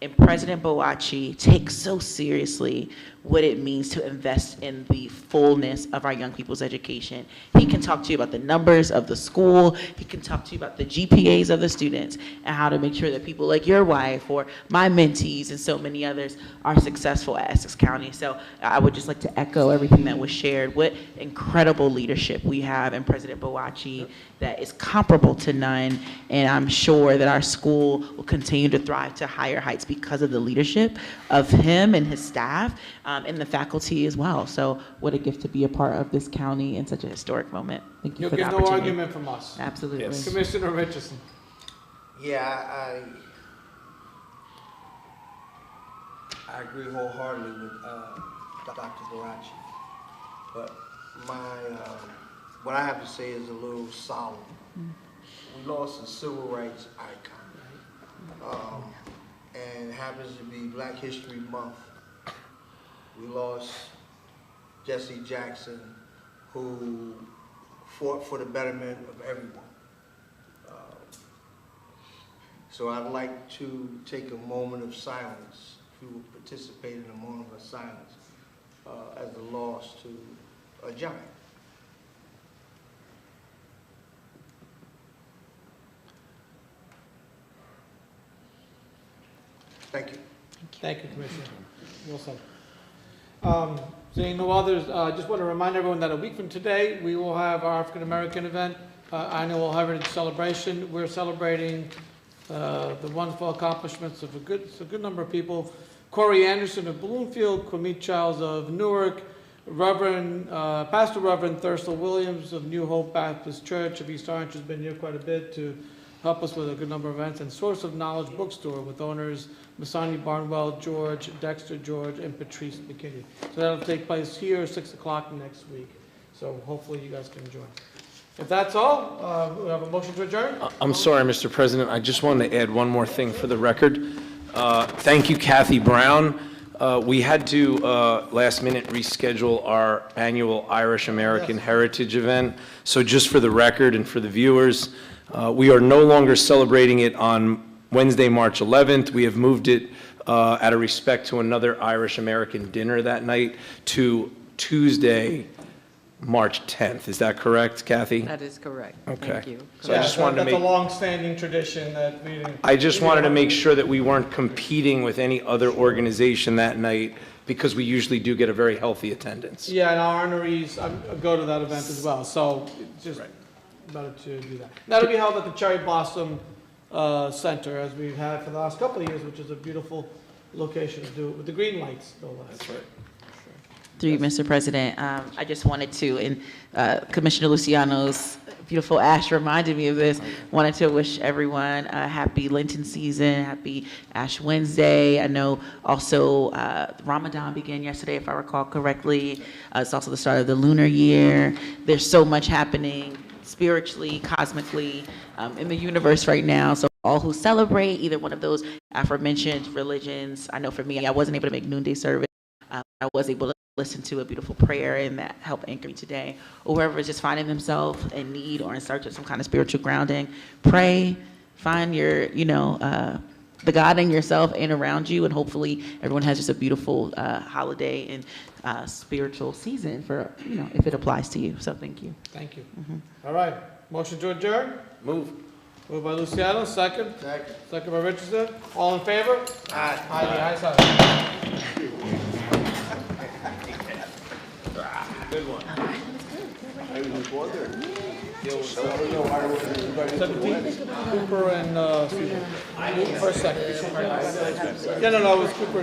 K: and President Boachi takes so seriously what it means to invest in the fullness of our young people's education. He can talk to you about the numbers of the school. He can talk to you about the GPAs of the students and how to make sure that people like your wife or my mentees and so many others are successful at Essex County. So I would just like to echo everything that was shared. What incredible leadership we have in President Boachi that is comparable to none. And I'm sure that our school will continue to thrive to higher heights because of the leadership of him and his staff. And the faculty as well. So what a gift to be a part of this county in such a historic moment. Thank you
D: You'll
K: for the
D: get no
K: opportunity.
D: argument from us.
K: Absolutely.
B: Yes.
D: Commissioner Richardson.
Q: Yeah, I agree wholeheartedly with Dr. Barachi. But what I have to say is a little solemn. We lost a civil rights icon. And it happens to be Black History Month. We lost Jesse Jackson, who fought for the betterment of everyone. So I'd like to take a moment of silence, if you would participate in a moment of silence, as a loss to a giant. Thank you.
D: Thank you, Commissioner Wilson. Seeing no others, I just want to remind everyone that a week from today, we will have our African American event, annual Heritage Celebration. We're celebrating the wonderful accomplishments of a good number of people. Corey Anderson of Bloomfield, Kwame Childs of Newark, Pastor Reverend Thurston Williams of New Hope Baptist Church of East Orange has been here quite a bit to help us with a good number of events, and Source of Knowledge Bookstore with owners Masani Barnwell, George, Dexter George, and Patrice McKinney. So that'll take place here 6 o'clock next week. So hopefully you guys can join. If that's all, we have a motion to adjourn.
B: I'm sorry, Mr. President. I just wanted to add one more thing for the record. Thank you, Kathy Brown. We had to last minute reschedule our annual Irish American Heritage event. So just for the record and for the viewers, we are no longer celebrating it on Wednesday, March 11th. We have moved it out of respect to another Irish American dinner that night to Tuesday, March 10th. Is that correct, Kathy?
R: That is correct.
B: Okay.
R: Thank you.
B: So I just wanted to
D: That's a
B: make,
D: long-standing tradition that we didn't.
B: I just wanted to make sure that we weren't competing with any other organization that night, because we usually do get a very healthy attendance.
D: Yeah, and our honorees go to that event as well, so it's just better to do that. That'll be held at the Cherry Blossom Center, as we've had for the last couple of years, which is a beautiful location to do it with the green lights, no less. That's right.
K: Through you, Mr. President, I just wanted to, and Commissioner Luciano's beautiful ash reminded me of this, wanted to wish everyone a happy Lenten season, happy Ash Wednesday. I know also Ramadan began yesterday, if I recall correctly. It's also the start of the lunar year. There's so much happening spiritually, cosmically, in the universe right now. So all who celebrate either one of those aforementioned religions, I know for me, I wasn't able to make noonday service. I was able to listen to a beautiful prayer, and that helped anchor me today. Or whoever is just finding themselves in need or in search of some kind of spiritual grounding, pray, find your, the God in yourself and around you, and hopefully everyone has just a beautiful holiday and spiritual season for, if it applies to you. So thank you.
D: Thank you. All right, motion to adjourn?
B: Move.
D: Moved by Luciano, second?
Q: Second.
D: Second by Richardson. All in favor? Aye. Aye, the ayes have it.
B: Good one.
C: I was wondering.
D: 17, Cooper and Seaver. First, second. Yeah, no, it was Cooper.